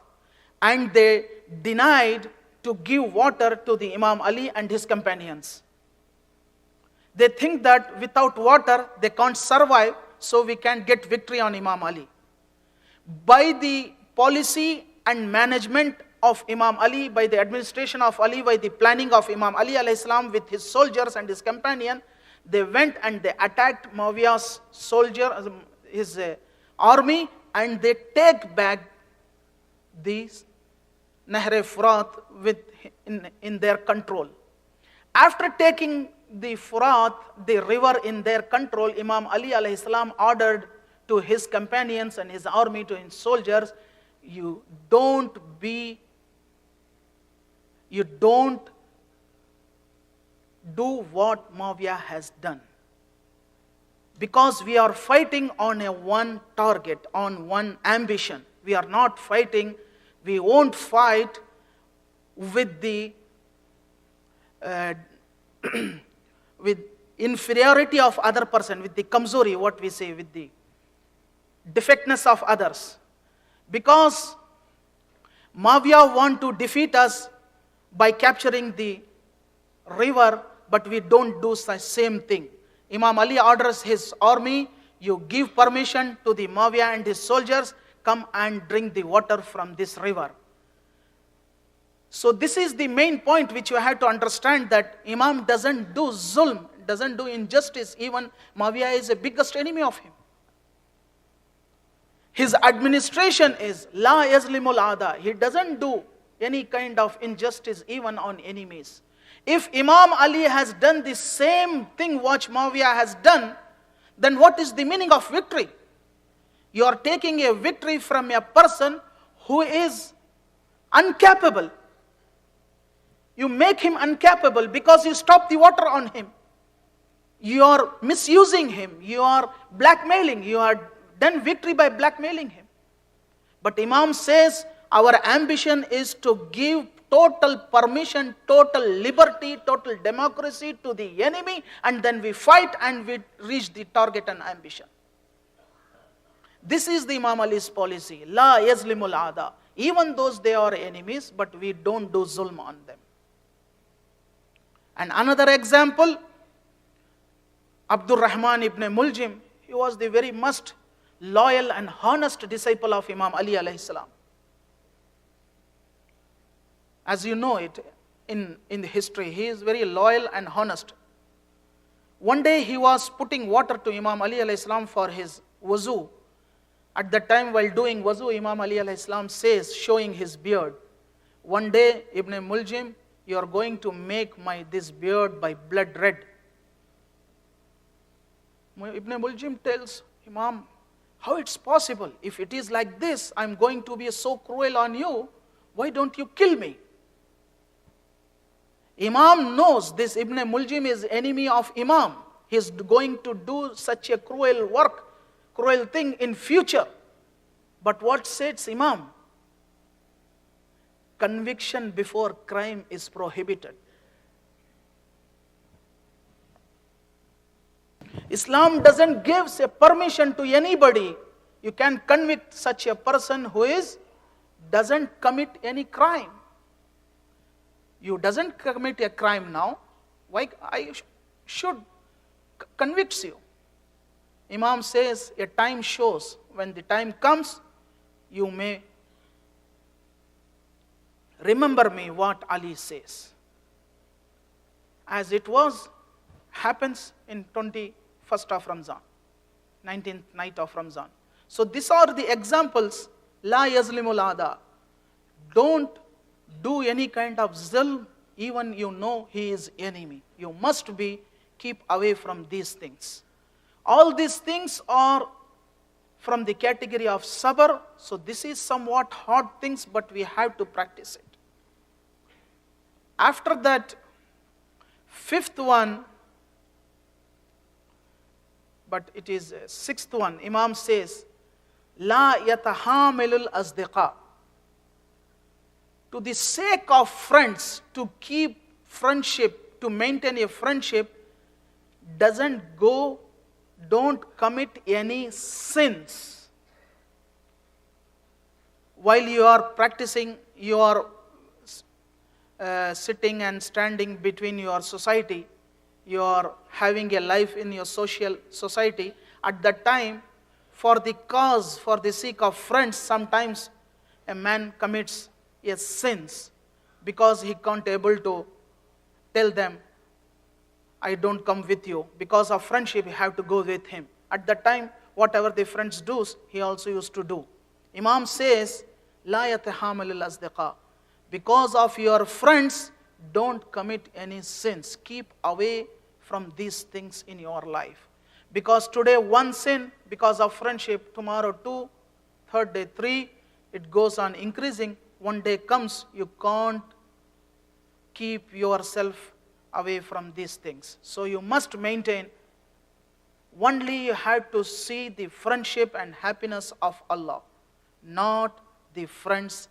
and they denied to give water to the Imam Ali and his companions. They think that without water they can't survive, so we can get victory on Imam Ali. By the policy and management of Imam Ali, by the administration of Ali, by the planning of Imam Ali alayhi salam with his soldiers and his companion, they went and they attacked Muawiyah's his army, and they take back these Nahr Furat in their control. After taking the Furat, the river in their control, Imam Ali alayhi salam ordered to his companions and his army, to his soldiers, you don't do what Muawiyah has done. Because we are fighting on a one target, on one ambition. We are not fighting, we won't fight with the with inferiority of other person, with the kamzori, what we say, with the defectness of others. Because Muawiyah want to defeat us by capturing the river, but we don't do the same thing. Imam Ali orders his army, you give permission to the Muawiyah and his soldiers, come and drink the water from this river. So this is the main point which you have to understand, that Imam doesn't do zulm, doesn't do injustice. Even Muawiyah is the biggest enemy of him. His administration is la yazlimul ada. He doesn't do any kind of injustice even on enemies. If Imam Ali has done the same thing what Muawiyah has done, then what is the meaning of victory? You are taking a victory from a person who is incapable. You make him incapable because you stop the water on him. You are misusing him. You are blackmailing. You are done victory by blackmailing him. But Imam says our ambition is to give total permission, total liberty, total democracy to the enemy, and then we fight and we reach the target and ambition. This is the Imam Ali's policy. La yazlimul ada. Even those they are enemies, but we don't do zulm on them. And another example, Abdul Rahman ibn Muljim, he was the very most loyal and honest disciple of Imam Ali alayhi salam. As you know it in the history, he is very loyal and honest. One day he was putting water to Imam Ali alayhi salam for his wuzu. At that time, while doing wuzu, Imam Ali alayhi salam says, showing his beard, one day Ibn Muljim, you are going to make this beard by blood red. Ibn Muljim tells Imam, how it's possible? If it is like this, I'm going to be so cruel on you, why don't you kill me? Imam knows this Ibn Muljim is enemy of Imam. He's going to do such a cruel work, cruel thing in future. But what says Imam? Conviction before crime is prohibited. Islam doesn't give a permission to anybody. You can convict such a person who doesn't commit any crime. You doesn't commit a crime now. Why I should convict you? Imam says a time shows. When the time comes, you may remember me what Ali says. As it happens in 21st of Ramzan, 19th night of Ramzan. So these are the examples. La yazlimul ada. Don't do any kind of zulm, even you know he is enemy. You must keep away from these things. All these things are from the category of sabr. So this is somewhat hard things, but we have to practice it. After that, fifth one, but it is sixth one, Imam says, La yatahamilul azdiqa. To the sake of friends, to keep friendship, to maintain a friendship, don't commit any sins. While you are practicing, you are sitting and standing between your society, you are having a life in your social society. At that time, for the cause, for the sake of friends, sometimes a man commits sins because he can't able to tell them, I don't come with you. Because of friendship, you have to go with him. At that time, whatever the friends do, he also used to do. Imam says, La yatahamalul azdiqa. Because of your friends, don't commit any sins. Keep away from these things in your life. Because today one sin, because of friendship, tomorrow two, third day three, it goes on increasing. One day comes, you can't keep yourself away from these things. So you must maintain, only you have to see the friendship and happiness of Allah, not the friends,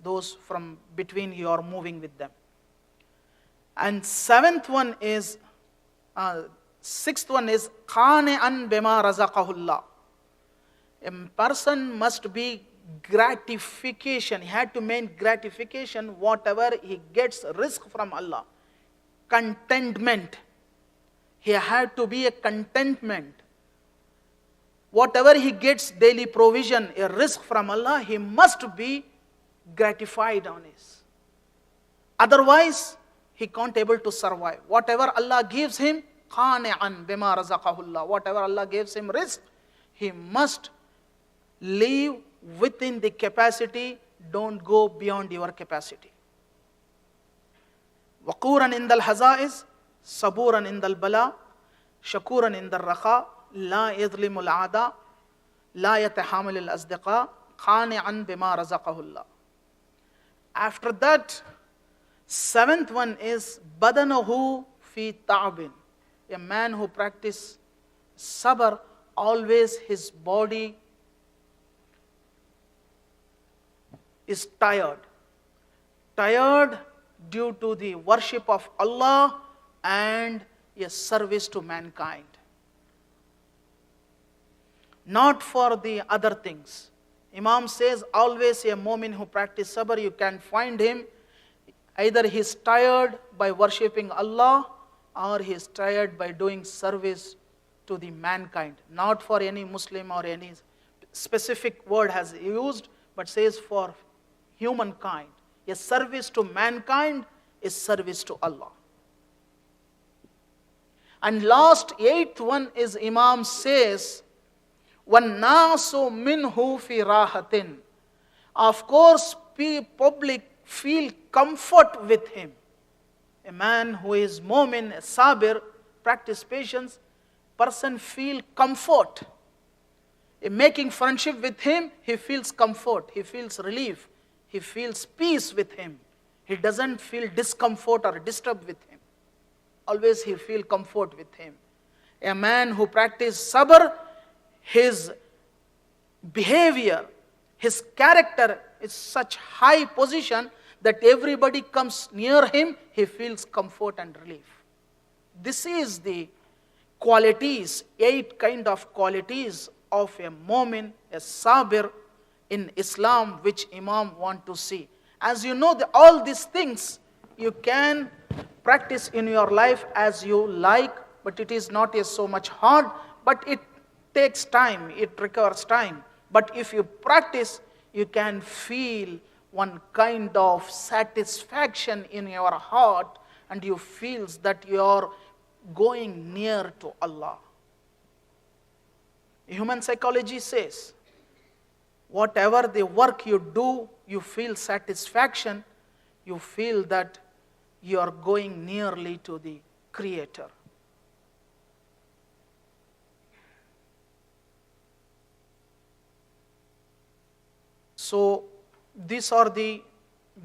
those from between you are moving with them. And sixth one is qani'an bima razaqahullah. A person must be gratification. He had to make gratification whatever he gets, risk from Allah. Contentment. He had to be a contentment. Whatever he gets, daily provision, a risk from Allah, he must be gratified on his. Otherwise, he can't able to survive. Whatever Allah gives him, qani'an bima razaqahullah. Whatever Allah gives him risk, he must live within the capacity. Don't go beyond your capacity. Waquran indal hazaiz, saburan indal bala, shakuran indal raqa, la yadlimul aada, la yatahamilul azdiqa, qani'an bima razaqahullah. After that, seventh one is badanahu fi ta'bin. A man who practices sabr, always his body is tired. Tired due to the worship of Allah and a service to mankind. Not for the other things. Imam says always a mu'min who practices sabr, you can find him, either he is tired by worshipping Allah or he is tired by doing service to the mankind. Not for any Muslim or any specific word has used, but says for humankind. A service to mankind is service to Allah. And last, eighth one is Imam says, وَالنَّاسُ مِنْهُ فِي رَاحَةٍ. Of course, public feel comfort with him. A man who is mu'min, sabir, practice patience, person feel comfort. In making friendship with him, he feels comfort, he feels relief, he feels peace with him. He doesn't feel discomfort or disturbed with him. Always he feel comfort with him. A man who practices sabr, his behavior, his character is such high position that everybody comes near him, he feels comfort and relief. This is the qualities, 8 kind of qualities of a mu'min, a sabir in Islam, which Imam want to see. As you know, all these things you can practice in your life as you like, but it is not so much hard, but it takes time, it requires time. But if you practice, you can feel one kind of satisfaction in your heart, and you feel that you are going near to Allah. Human psychology says, whatever the work you do, you feel satisfaction, you feel that you are going nearly to the Creator. So these are the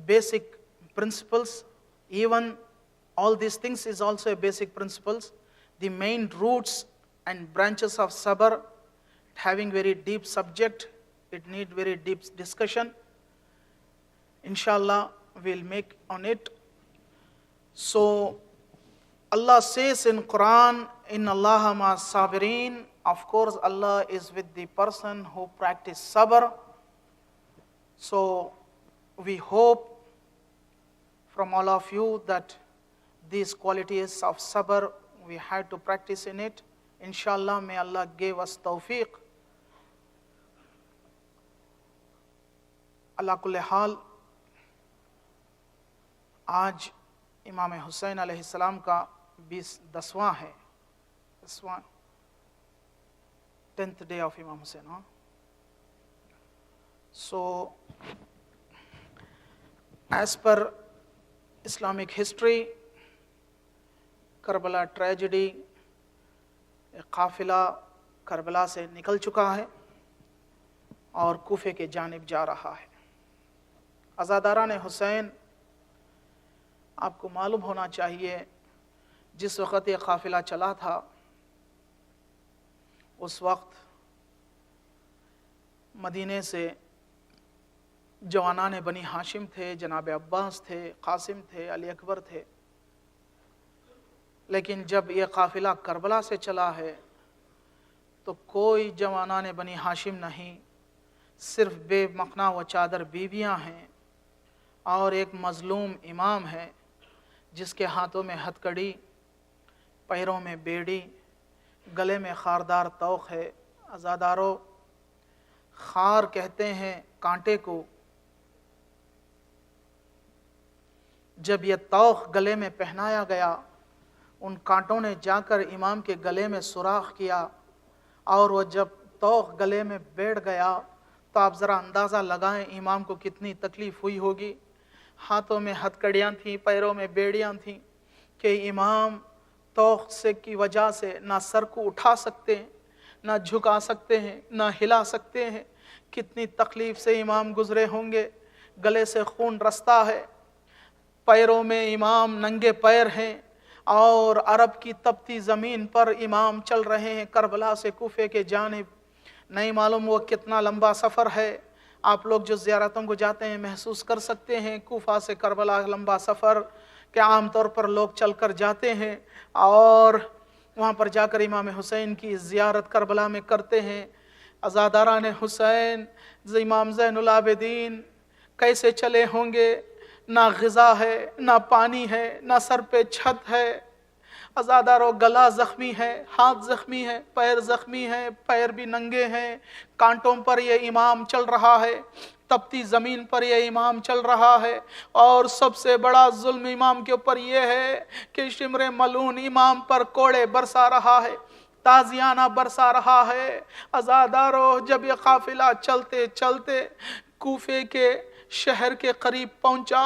basic principles. Even all these things is also a basic principles. The main roots and branches of sabr, having very deep subject, it need very deep discussion. Inshallah, we'll make on it. So Allah says in Quran, Inna Allaha ma sabirin. Of course, Allah is with the person who practice sabr. So we hope from all of you that these qualities of sabr, we had to practice in it. Inshallah, may Allah give us tawfiq. Allah kulli hal, آج امام حسین علیہ السلام کا 10واں ہے, 10th day of Imam Hussain. So, as per Islamic history, Karbala tragedy, ایک قافلہ کربلا سے نکل چکا ہے اور کوفے کے جانب جا رہا ہے. عزاداران حسین, آپ کو معلوم ہونا چاہیے جس وقت یہ قافلہ چلا تھا اس وقت مدینے سے جوانان بنی ہاشم تھے, جناب عباس تھے, قاسم تھے, علی اکبر تھے. لیکن جب یہ قافلہ کربلا سے چلا ہے تو کوئی جوانان بنی ہاشم نہیں, صرف بے مخنا و چادر بیویاں ہیں اور ایک مظلوم امام ہے جس کے ہاتھوں میں ہتھ کڑی, پیروں میں بیڑی, گلے میں خاردار طوق ہے. عزادارو, خار کہتے ہیں کانٹے کو. جب یہ طوق گلے میں پہنایا گیا, ان کانٹوں نے جا کر امام کے گلے میں سوراخ کیا, اور وہ جب طوق گلے میں بیٹھ گیا تو آپ ذرا اندازہ لگائیں امام کو کتنی تکلیف ہوئی ہوگی. ہاتھوں میں ہتھ کڑیاں تھیں, پیروں میں بیڑیاں تھیں کہ امام طوق سے کی وجہ سے نہ سر کو اٹھا سکتے ہیں, نہ جھکا سکتے ہیں, نہ ہلا سکتے ہیں. کتنی تکلیف سے امام گزرے ہوں گے. گلے سے خون رستا ہے, پیروں میں امام ننگے پیر ہیں, اور عرب کی تپتی زمین پر امام چل رہے ہیں کربلا سے کوفے کے جانب. نہیں معلوم وہ کتنا لمبا سفر ہے. آپ لوگ جو زیارتوں کو جاتے ہیں محسوس کر سکتے ہیں کوفہ سے کربلا لمبا سفر کہ عام طور پر لوگ چل کر جاتے ہیں اور وہاں پر جا کر امام حسین کی زیارت کربلا میں کرتے ہیں. عزاداران حسین, امام زین العابدین کیسے چلے ہوں گے؟ نہ غذا ہے, نہ پانی ہے, نہ سر پہ چھت ہے. عزادارو, گلا زخمی ہے, ہاتھ زخمی ہے, پیر زخمی ہے, پیر بھی ننگے ہیں. کانٹوں پر یہ امام چل رہا ہے, تپتی زمین پر یہ امام چل رہا ہے. اور سب سے بڑا ظلم امام کے اوپر یہ ہے کہ شمر ملعون امام پر کوڑے برسا رہا ہے, تازیانہ برسا رہا ہے. عزادارو, جب یہ قافلہ چلتے چلتے کوفے کے شہر کے قریب پہنچا۔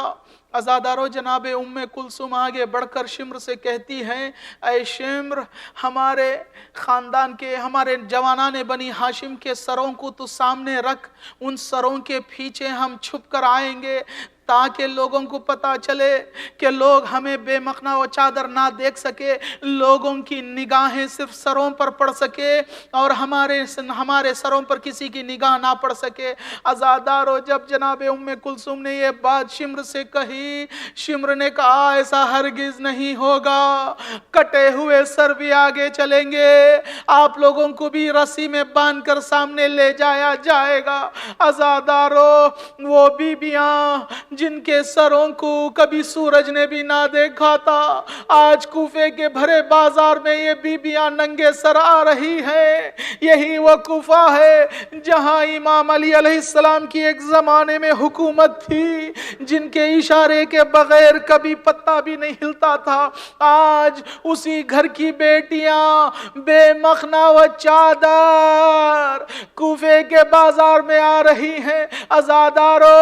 عزادارو جناب ام کلثوم آگے بڑھ کر شمر سے کہتی ہیں اے شمر، ہمارے خاندان کے، ہمارے جوانان بنی ہاشم کے سروں کو تو سامنے رکھ، ان سروں کے پیچھے ہم چھپ کر آئیں گے تاکہ لوگوں کو پتا چلے کہ لوگ ہمیں بے مخنا و چادر نہ دیکھ سکے، لوگوں کی نگاہیں صرف سروں پر پڑ سکے اور ہمارے سروں پر کسی کی نگاہ نہ پڑ سکے۔ عزادارو جب جناب ام کلثوم نے یہ بات شمر سے کہی، شمر نے کہا ایسا ہرگز نہیں ہوگا، کٹے ہوئے سر بھی آگے چلیں گے، آپ لوگوں کو بھی رسی میں باندھ کر سامنے لے جایا جائے گا۔ عزادارو وہ بیبیاں جن کے سروں کو کبھی سورج نے بھی نہ دیکھا تھا، آج کوفے کے بھرے بازار میں یہ بیبیاں ننگے سر آ رہی ہیں۔ یہی وہ کوفہ ہے جہاں امام علی علیہ السلام کی ایک زمانے میں حکومت تھی، جن کے اشارے کے بغیر کبھی پتا بھی نہیں ہلتا تھا۔ آج اسی گھر کی بیٹیاں بے مخنا و چادر کوفے کے بازار میں آ رہی ہیں۔ عزادارو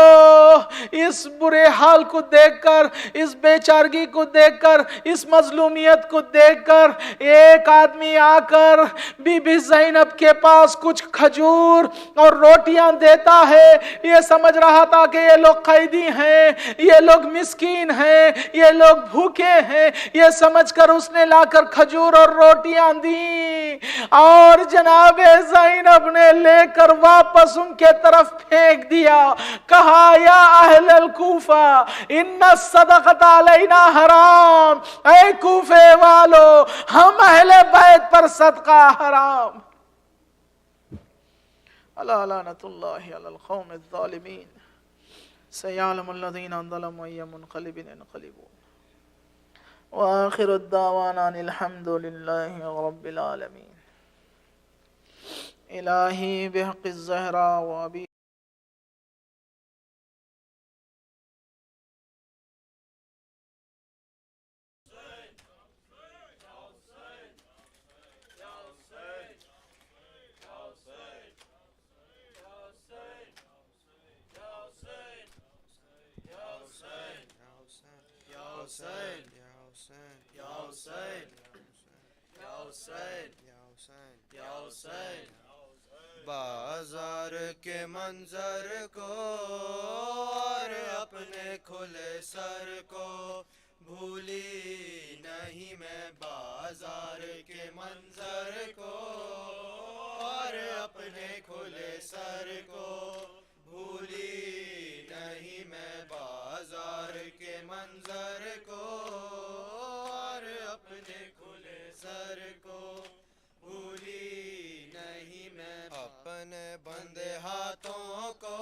اس برے حال کو دیکھ کر، اس بے چارگی کو دیکھ کر، اس مظلومیت کو دیکھ کر ایک آدمی آ کر بی بی زینب کے پاس کچھ کھجور اور روٹیاں دیتا ہے۔ یہ سمجھ رہا تھا کہ یہ لوگ قیدی ہیں، یہ لوگ مسکین ہیں، یہ لوگ بھوکے ہیں، یہ سمجھ کر اس نے لا کر کھجور اور روٹیاں دیں اور جناب زینب نے لے کر واپس ان کے طرف پھینک دیا۔ کہا یا اہل الکوفہ ان الصدقۃ علینا حرام، اے کوفے والو ہم اہل بیت پر صدقہ حرام۔ الا لعنۃ اللہ علی القوم الظالمین، سیعلم الذین ظلموا ای منقلب ينقلبون، وآخر الدعوانا ان الحمد للہ رب العالمین۔ الہی بحق الزہراء و ابی بازار کے منظر کو اور اپنے کھلے سر کو بھولی نہیں میں، بازار کے منظر کو اور اپنے کھلے سر کو بھولی نہیں میں، بازار کے منظر کو اور اپنے کھلے سر کو بھولی نہیں میں، اپنے بندے ہاتھوں کو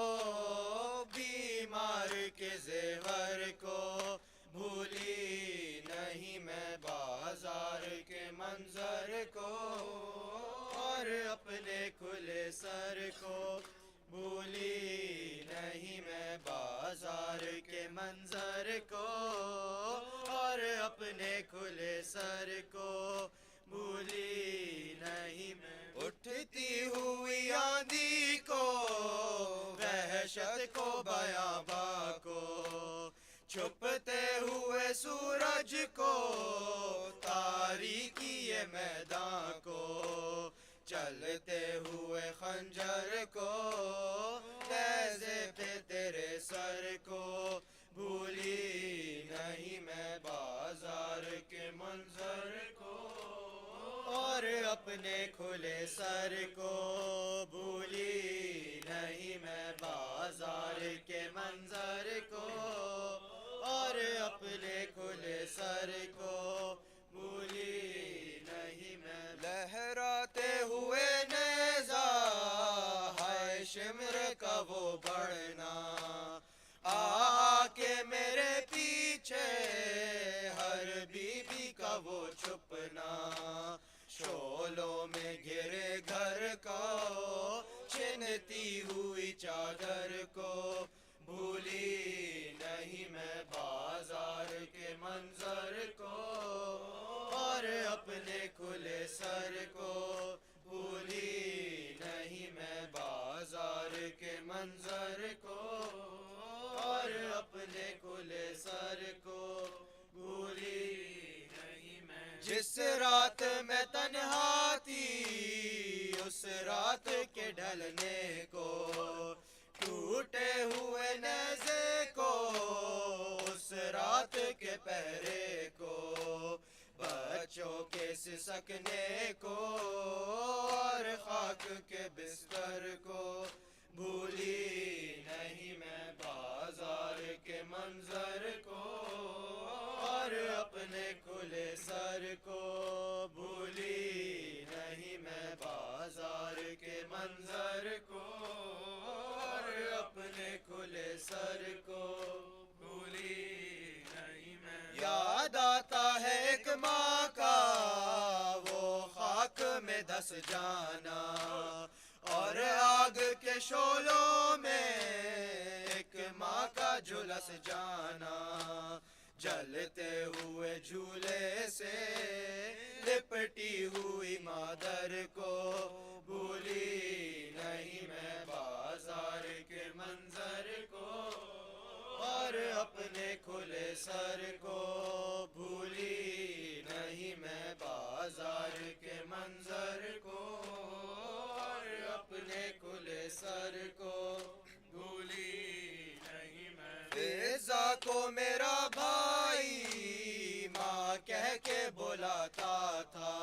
بیمار کے زیور کو بھولی نہیں میں، بازار کے منظر کو اور اپنے کھلے سر کو بھولی نہیں میں، بازار کے منظر کو اور اپنے کھلے سر کو بھولی نہیں میں، اٹھتی ہوئی آندھی کو، وحشت کو، بیاباں کو، چھپتے ہوئے سورج کو، تاریکی میدان کو، چلتے ہوئے خنجر کو، نیزے پہ تیرے سر کو بھولی نہیں میں، بازار کے منظر کو اور اپنے کھلے سر کو بھولی نہیں میں، بازار کے منظر کو اور اپنے کھلے سر کو بھولی نہیں میں، لہراتے ہوئے نیزہ ہے شمر کا وہ بڑھنا، آ کے میرے پیچھے ہر بیوی کا وہ چھپنا، شولوں میں گھرے گھر کو چھنتی ہوئی چادر کو بھولی جس رات میں تنہا تھی اس رات کے ڈھلنے کو، ٹوٹے ہوئے نیزے کو اس رات کے پہرے کو، بچوں کے سسکنے کو اور خاک کے بستر کو، بھولی نہیں میں بازار کے منظر کو اور اپنے کھلے سر کو، بھولی نہیں میں بازار کے منظر کو اور اپنے کھلے سر کو، بھولی نہیں میں۔ یاد آتا ہے ایک ماں کا وہ خاک میں دس جانا، اور آگ کے شعلوں میں ایک ماں کا جھلس جانا، جلتے ہوئے جھولے سے لپٹی ہوئی مادر کو، بھولی نہیں میں بازار کے منظر کو اور اپنے کھلے سر کو، بھولی نہیں میں بازار کے منظر کو اور اپنے کھلے سر کو، بھولی نہیں میں۔ فضا کو میرا بھائی ماں کہہ کے بلاتا تھا،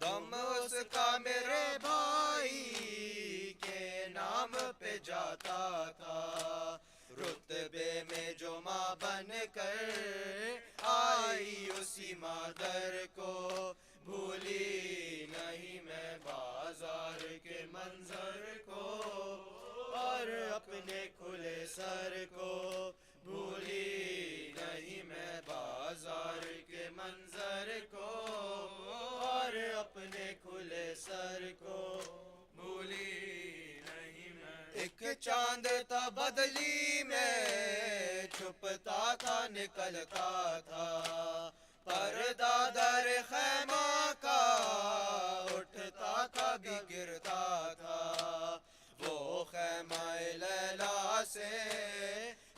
دم اس کا میرے بھائی کے نام پہ جاتا تھا، رتبے میں جو ماں بن کر آئی اسی مادر کو، بھولی نہیں میں بازار کے منظر کو اور اپنے کھلے سر کو، بھولی نہیں میں بازار کے منظر کو اور اپنے کھلے سر کو، بھولی نہیں میں۔ ایک چاند تھا بدلی میں چھپتا تھا نکلتا تھا، پردہ در خیمہ کا اٹھتا تھا بھی گرتا تھا، وہ خیمہ لیلا سے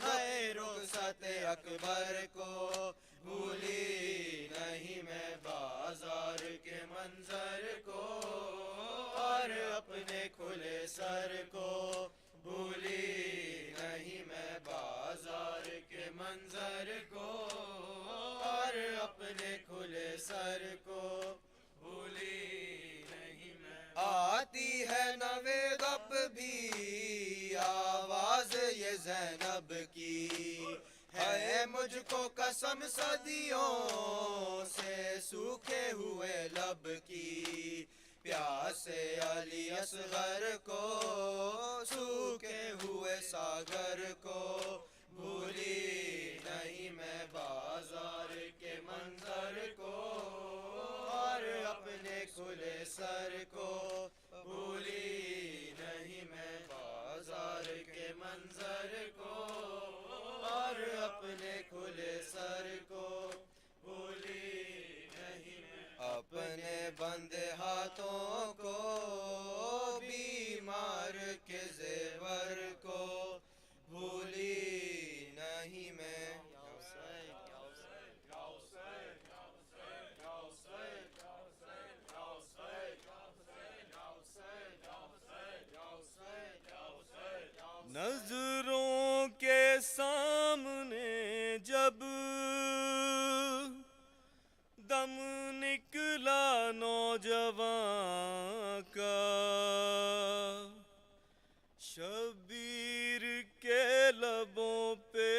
ہے رخصت اکبر کو، بھولی نہیں میں بازار کے منظر کو اور اپنے کھلے سر کو، بھولی نہیں میں بازار کے منظر کو اور اپنے کھلے سر کو، بھولی نہیں میں۔ آتی ہے نوید اب بھی آواز یہ زینب کی، ہے مجھ کو قسم صدیوں سے سوکھے ہوئے لب کی، پیاسے علی اصغر کو سوکھے ہوئے ساگر کو، بھولی نہیں میں بازار کے منظر کو اور اپنے کھلے سر کو، بھولی نہیں میں بازار کے منظر کو اور اپنے کھلے سر کو، بھولی نہیں میں اپنے بندے ہاتھوں کو بیمار کے زیور کو، بھولی نہیں میں۔ نظروں کے سامنے جب دم نکلا نوجوان کا، شبیر کے لبوں پہ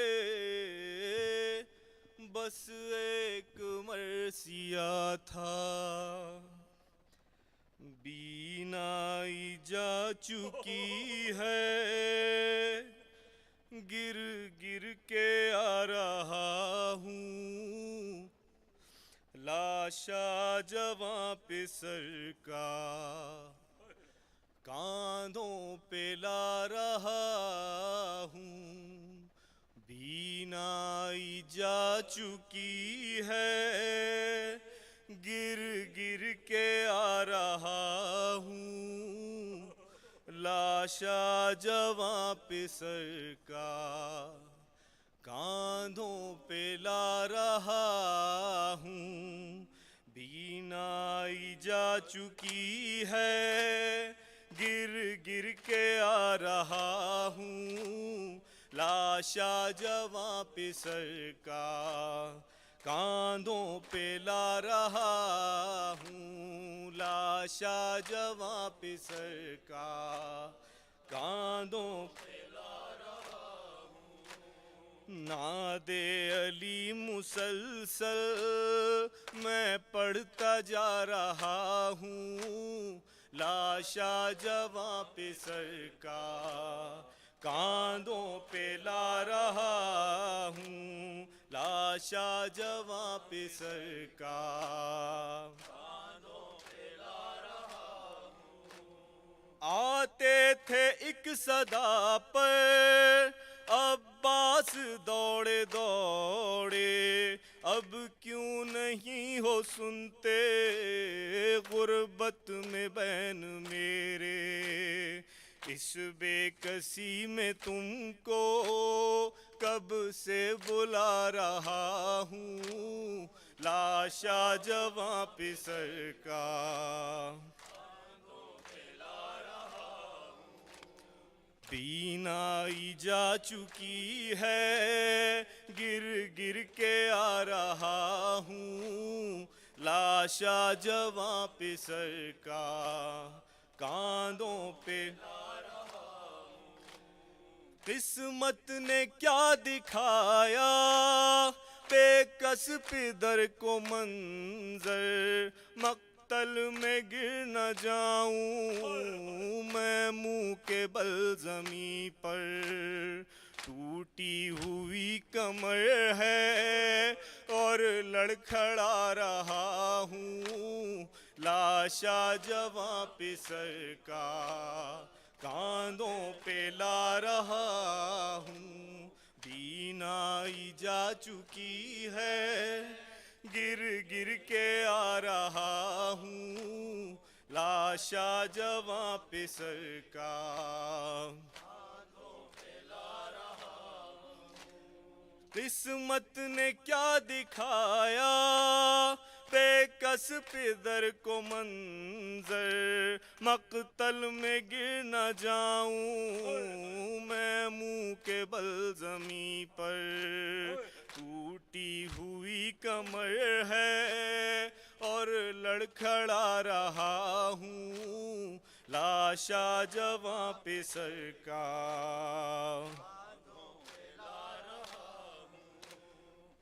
بس ایک مرثیہ تھا، بینائی جا چکی ہے، گر گر کے آ رہا ہوں، لاشا جواں پہ سر کا کاندھوں پہ لا رہا ہوں، بینائی جا چکی ہے، گر گر کے آ رہا ہوں، لاشا جواں پہ سر کا کاندھوں پہ لا رہا ہوں، چکی ہے، گر گر کے آ رہا ہوں، لاشا جواں پہ سر کا کاندھوں پہ لا رہا ہوں، لاشا جواں پہ سر کا کاندھوں پہ ناد علی مسلسل میں پڑھتا جا رہا ہوں، لاشا جواں پہ سر کا کاندھوں پہ لا رہا ہوں، لاشا جواں پہ سر کا آتے تھے ایک صدا پر عباس دوڑے دوڑے، اب کیوں نہیں ہو سنتے غربت میں بین میرے، اس بے کسی میں تم کو کب سے بلا رہا ہوں، لاشا جواں پہ سر کا بینائی جا چکی ہے، گر گر کے آ رہا ہوں، لاشا جواں پہ سر کا کاندھوں پہ قسمت نے کیا دکھایا، بے کس پدر کو منظر، مقتل میں گر نہ جاؤں میں منہ کے بل زمیں پر، ٹوٹی ہوئی کمر ہے اور لڑکھڑا رہا ہوں، لاشا جواں پہ سر کا کاندھوں پہ لا رہا ہوں، بینائی جا چکی ہے، گر گر کے آ رہا ہوں، لاشا جواں پہ سر کا قسمت نے کیا دکھایا، بے کس پدر کو منظر، مقتل میں گر نہ جاؤں میں منہ کے بل زمیں پر، ٹوٹی ہوئی کمر ہے اور لڑکھڑا رہا ہوں، لاشا جواں پہ سر کا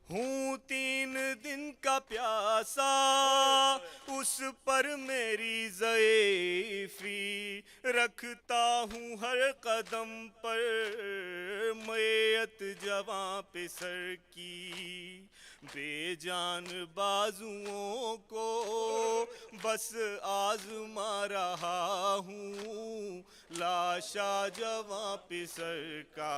ہوں 3 دن کا پیاسا، اس پر میری ضعیفی، رکھتا ہوں ہر قدم پر میت جواں پہ سر کی، بے جان بازوؤں کو بس آزما رہا ہوں، لاشا جواں پہ سر کا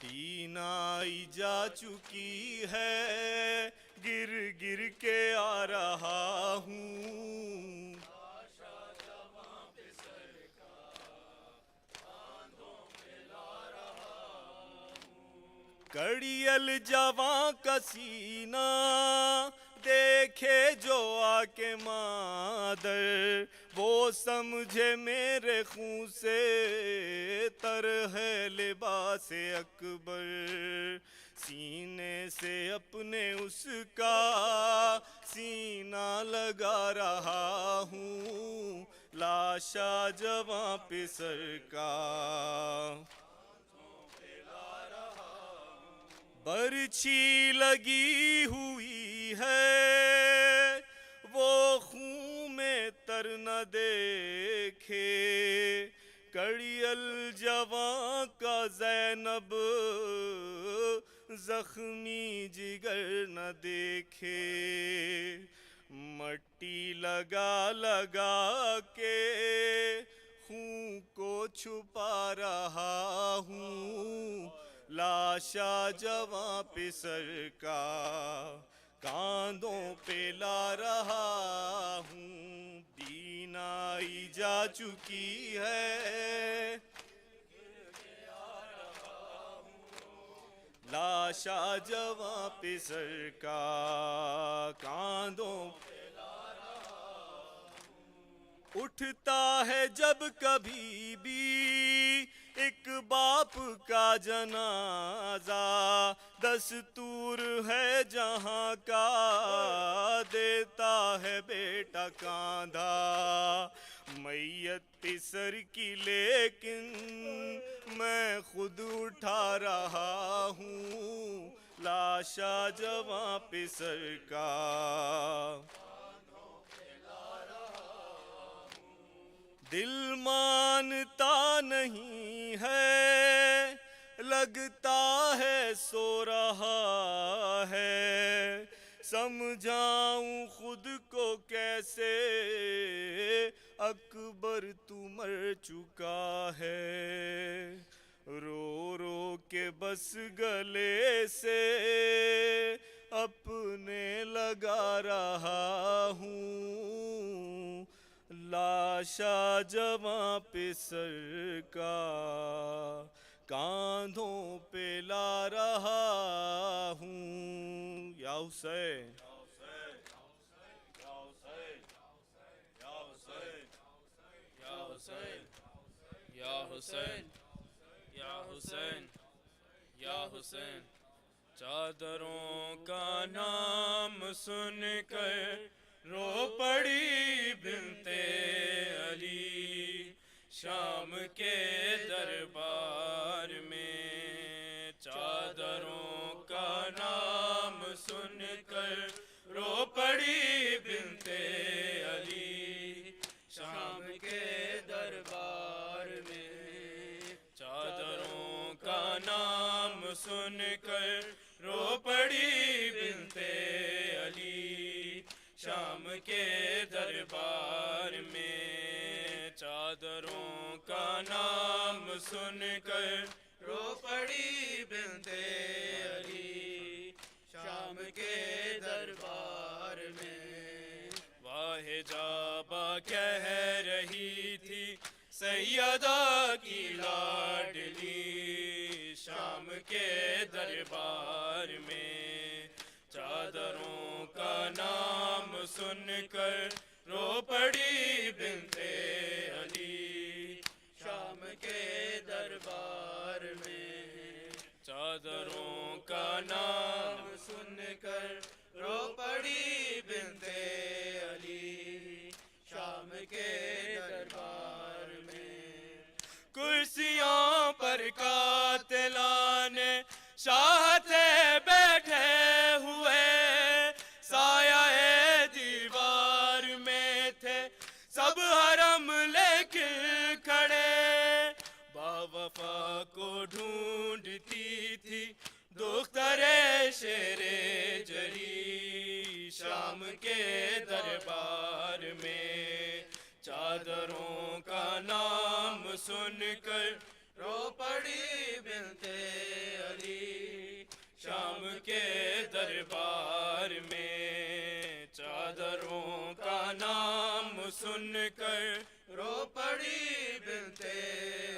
بینائی جا چکی ہے، گر گر کے آ رہا ہوں، کڑیل جواں کا سینہ دیکھے جو آ کے مادر، وہ سمجھے میرے خون سے تر ہے لباس اکبر، سینے سے اپنے اس کا سینہ لگا رہا ہوں، لاشا جواں پہ سر کا برچھی لگی ہوئی ہے، وہ خون میں تر نہ دیکھے، کڑیل جواں کا زینب زخمی جگر نہ دیکھے، مٹی لگا لگا کے خون کو چھپا رہا ہوں، لاشا جواں پہ سر کا کاندھوں پہ لا رہا ہوں، بینائی جا چکی ہے، لاشا جواں پہ سر کا کاندھوں اٹھتا ہے جب کبھی بھی ایک باپ کا جنازہ، دستور ہے جہاں کا دیتا ہے بیٹا کاندھا، میت پہ سر کی لیکن میں خود اٹھا رہا ہوں لاشا جواں پہ سر کا۔ دل مانتا نہیں ہے لگتا ہے سو رہا ہے، سمجھاؤں خود کو کیسے اکبر تو مر چکا ہے، رو رو کے بس گلے سے اپنے لگا رہا ہوں لاشا جواں پہ سر کا کاندھوں پہ لا رہا ہوں۔ یا حسین یا حسین یا حسین یا حسین، چادروں کا نام سن کر رو پڑی بنت علی شام کے دربار میں، چادروں کا نام سن کر رو پڑی بنت علی شام کے دربار میں، چادروں کا نام سن کر رو پڑی بنت علی شام کے دربار میں، چادروں کا نام سن کر رو پڑی بنت علی شام کے دربار میں، واہ جابا کہہ رہی تھی سیدہ کی لاڈلی شام کے دربار میں، چادروں کا نام سن کر رو پڑی بنت علی شام کے دربار میں، چادروں کا نام سن کر رو پڑی بنت علی شام کے دربار میں، کرسیوں پر قاتلان شاہ تھے بیٹھے ہوئے، سایہ دیوار میں تھے سب حرم لے کے کھڑے، باوفا کو ڈھونڈتی تھی دختر شیر جری شام کے دربار میں، چادروں کا نام سن کر رو پڑی بنت علی شام کے دربار میں، چادروں کا نام سن کر رو پڑی بنت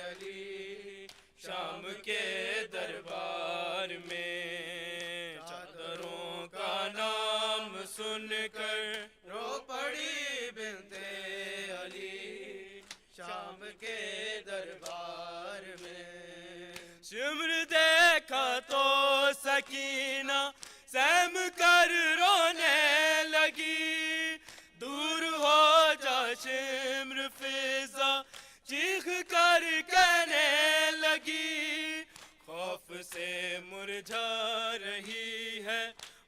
علی شام کے دربار میں، چادروں کا نام سن کر رو پڑی بنت علی شام کے دربار میں، شمر دیکھا تو سکینہ سہم کر رونے لگی، دور ہو جا شمر فضا چیخ کر کہنے لگی، خوف سے مرجھا رہی ہے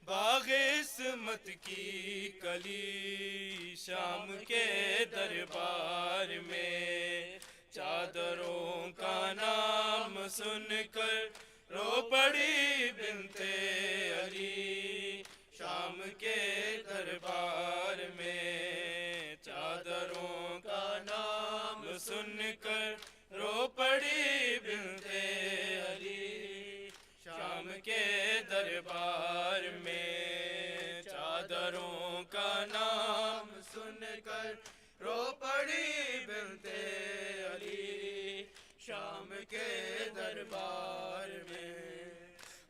باغ عصمت کی کلی شام کے دربار میں، چادروں کا نام سن کر رو پڑی بنت علی شام کے دربار میں، چادروں کا نام سن کر رو پڑی بنت علی شام کے دربار میں، چادروں کا نام سن کر رو پڑی بنت علی شام کے دربار میں،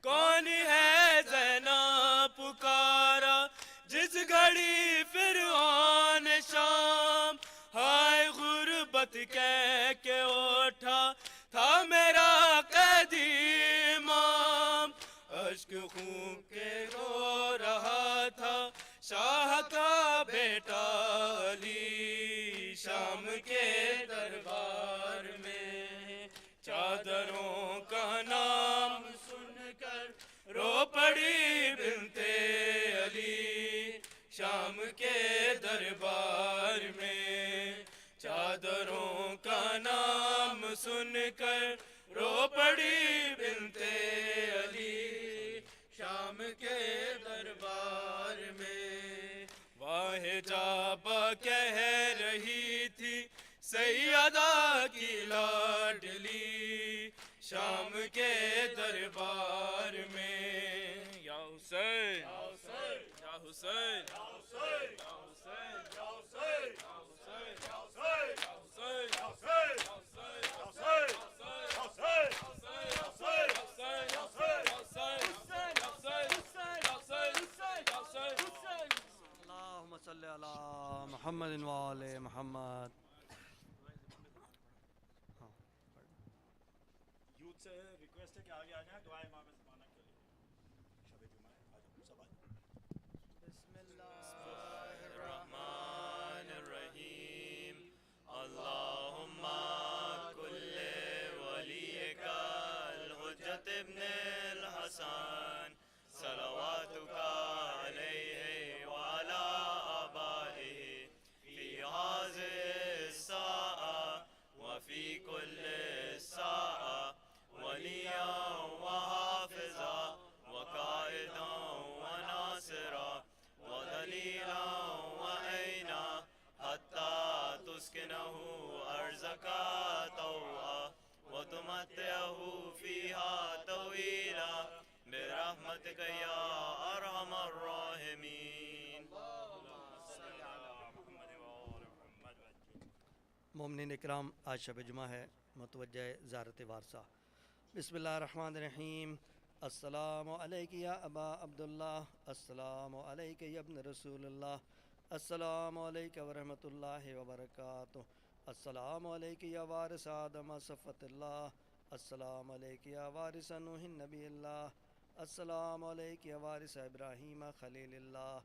کون ہے زینا پکارا جس گھڑی فرعون شام ہائے غربت کہہ کے اٹھا تھا میرا قیدی امام اشک خون کے رو رہا تھا شاہ کا بیٹا علی شام کے دربار میں چادروں کا نام سن کر رو پڑی بنت علی شام کے دربار میں چادروں کا نام سن کر رو پڑی بنت علی شام کے دربار میں واہ جابا کہہ رہی تھی سیدہ کی لاڈلی شام کے دربار میں یا حسین یا حسین یا حسین یا حسین یا حسین یا حسین یا حسین یا حسین یا حسین یا حسین اللہم صلی علی محمد وآل محمد. یوتھ سے ریکویسٹ ہے کہ آگے آ جائیں دعا امام زمانہ کے لیے. شب جمعہ ہے آ جاؤ سب آ جاؤ. بسم اللہ الرحمن الرحیم اللہم کل ولیک الحجت ابن الحسن صلواتک علیہ وعلی آبائہ فی هذه الساعة وفی کل ساعة ولیا وحافظا وقائدا وناصرا ودلیلا وعینا حتی تسکنہ ارضک طوعا وتمتعہ فیہا طویلا برحمتک یا ارحم الراحمین. مومنین اکرام، آج شب جمعہ ہے، متوجہ زیارت وارثہ. بسم اللہ الرحمن الرحیم. السلام علیک یا ابا عبداللہ، السلام علیک یا ابن رسول اللہ، السلام علیک ورحمۃ اللہ وبرکاتہ، السلام علیک یا وارث آدم صفت اللہ، السلام علیک یا وارث نوح نبی اللہ، السلام علیک یا وارث ابراہیم خلیل اللہ،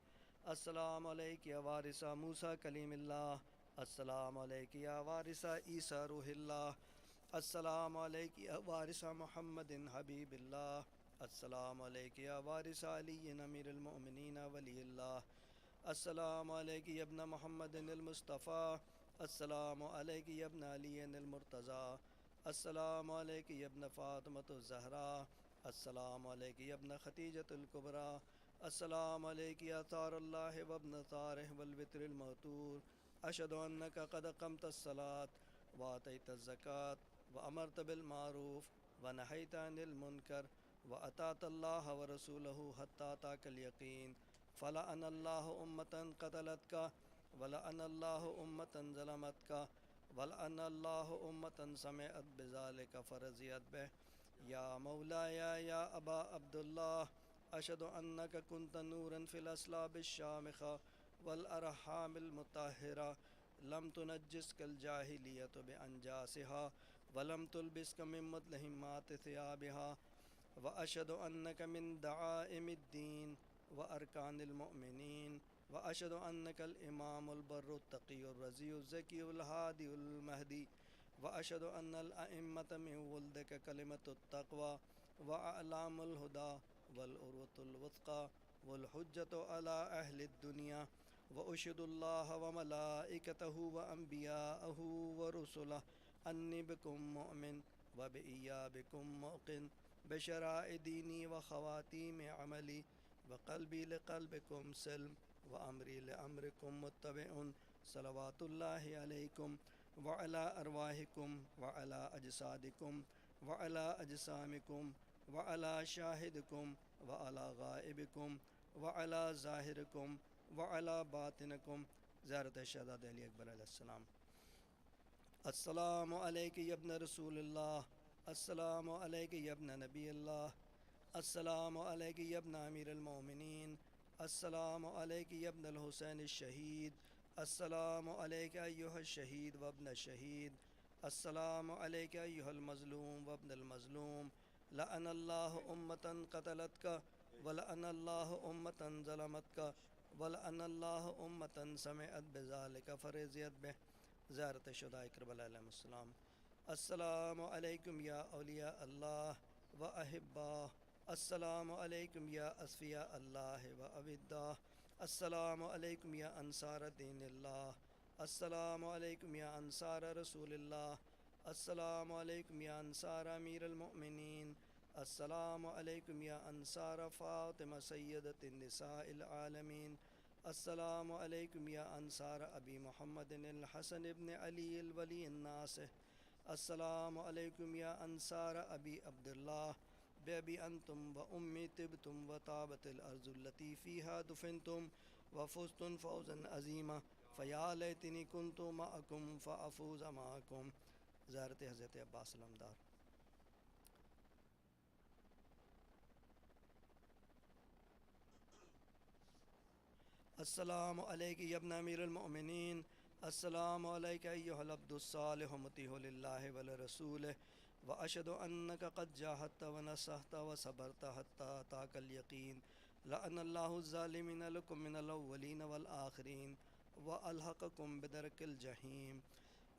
السلام علیک یا وارث موسیٰ کلیم اللہ، السلام علیک یا وارث عیسیٰ روح اللہ، السلام علیک یا وارث محمد حبیب اللہ، السلام علیک یا وارث علی امیر المؤمنین ولی اللہ، السلام علیک یا ابن محمد المصطفیٰ، السلام علیک یا ابن علی المرتضیٰ، السلام علیک یا ابن فاطمۃ الزہرا، السلام علیک یا ابن خدیجۃ الکبریٰ، السلام علیک یا طار اللہ وابن طارہ والوتر الموتور، اشہد انک قد اقمت الصلاۃ وآتیت الزکاۃ وامرت بالمعروف ونہیت عن المنکر واطعت اللہ ورسولہ حتی اتاک الیقین، فلعن اللہ امة قتلتک ولعن اللہ امة ظلمتک ولعن اللہ امة سمعت بذلک فرضیت بہ. یا مولایا یا ابا عبداللہ، اشہد انک کنت نورا فی الاصلاب الشامخہ والارحام المطہرہ، لم تنجسک الجاہلیۃ بانجاسہا ولم تلبسک من مدلہمات ثیابہا، واشہد انک من دعائم الدین وارکان المؤمنین، واشہد انک الامام البر التقی الرضی الزکی الہادی المہدی، واشہد ان الائمۃ من ولدک کلمۃ التقوی واعلام الہدی والعروۃ الوثقی والحجۃ علی اہل الدنیا، واشہد اللہ وملائکتہ وانبیاءہ ورسلہ انی بکم مؤمن وبإیا بکم موقن بشرائع دینی وخواتیم عملی، وقلبی لقلبکم سلم وامری لامرکم متبع، صلوات اللہ علیکم وعلی ارواحکم وعلی اجسادکم وعلی اجسامکم وعلی شاہدکم وعلی غائبکم وعلی ظاہرکم وعلی باطنکم. زیارت شہداء علی اکبر علیہ السلام. السلام علیک یا ابن رسول اللہ، السلام علیک یا ابن نبی اللہ، السلام علیک یا ابن امیر المومنین، السلام علیک یا ابن الحسین الشہید، السلام علیک ایہا الشہید و ابن الشہید، السلام علیک ایہا المظلوم و ابن المظلوم، لعن اللہ امتا قتلتک ولعن اللہ امتا ظلمتک ولعن اللہ امتا سمعت بذالک فرضیت بہ. زیارت شہداء کربلا علیہم السلام. السلام علیکم یا اولیاء اللہ و احباء، السلام علیکم یا اصفیاء اللہ و اوداء، السلام علیکم یا انصار دین اللہ، السلام علیکم یا انصار رسول اللہ، السلام علیکم یا انصار امیر المؤمنین، السلام علیکم یا انصار فاطمہ سیدۃ النساء العالمین، السلام علیکم یا انصار ابی محمد الحسن ابن علی الولی الناصح، السلام علیکم یا انصار ابی عبداللہ بابی انتم و امی طبتم و طابت الارض التي فیہا دفنتم و فزتم فوزا عظیما فیا لیتنی کنت معکم فافوز معکم. زیارت حضرت عباس علمدار. السلام علیک یا ابن امیر المؤمنین، السلام علیک ایہا العبد الصالح مطیع للہ ولرسولہ واشہد انک قد جاہدت ونصحت وصبرت حتی اتاک الیقین، لعن اللہ الظالمین لکم من الاولین والآخرین والحقکم بدرک الجحیم.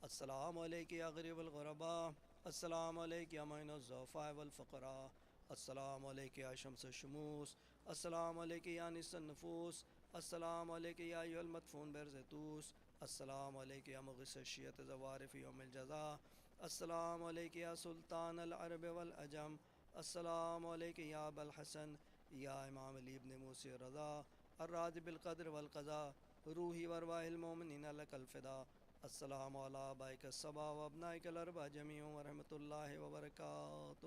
السلام علیک یا غریب الغرباء، السلام علیک یا معین الضعفاء والفقراء، السلام علیک یا شمس الشموس، السلام علیک یا انیس النفوس، السلام علیک یا ایہا المدفون برزتوس، السلام علیک یا مغیث الشیعۃ زوارف یوم الجزاء، السلام علیک یا سلطان العرب والعجم، السلام علیک یا ابا الحسن یا امام علی ابن موسی الرضا الراضی بالقدر والقضاء، روحی وارواح المومنین لک الفدا. السلام علی آبائک السبع و ابنائک الاربع جمیعا ورحمۃ اللہ وبرکاتہ.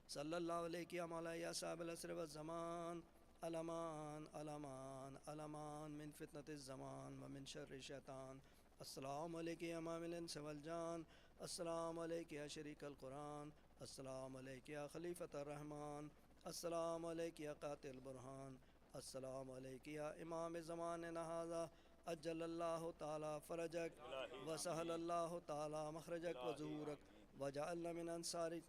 صلی اللہ علیہ یا مولانا یا صاحب العصر والزمان، الامان الامان الامان من فتنة الزمان ومن شر الشیطان. السلام علیک یا امام الانس والجان، السلام علیک یا شریک القرآن، السلام علیک یا خلیفۃ الرحمن، السلام علیک یا قاطع البرہان، السلام علیک یا امام زماننا ھذا اجل اللہ تعالی فرجک وسہل اللہ تعالی مخرجک وظہورک وجعلنا من انصارک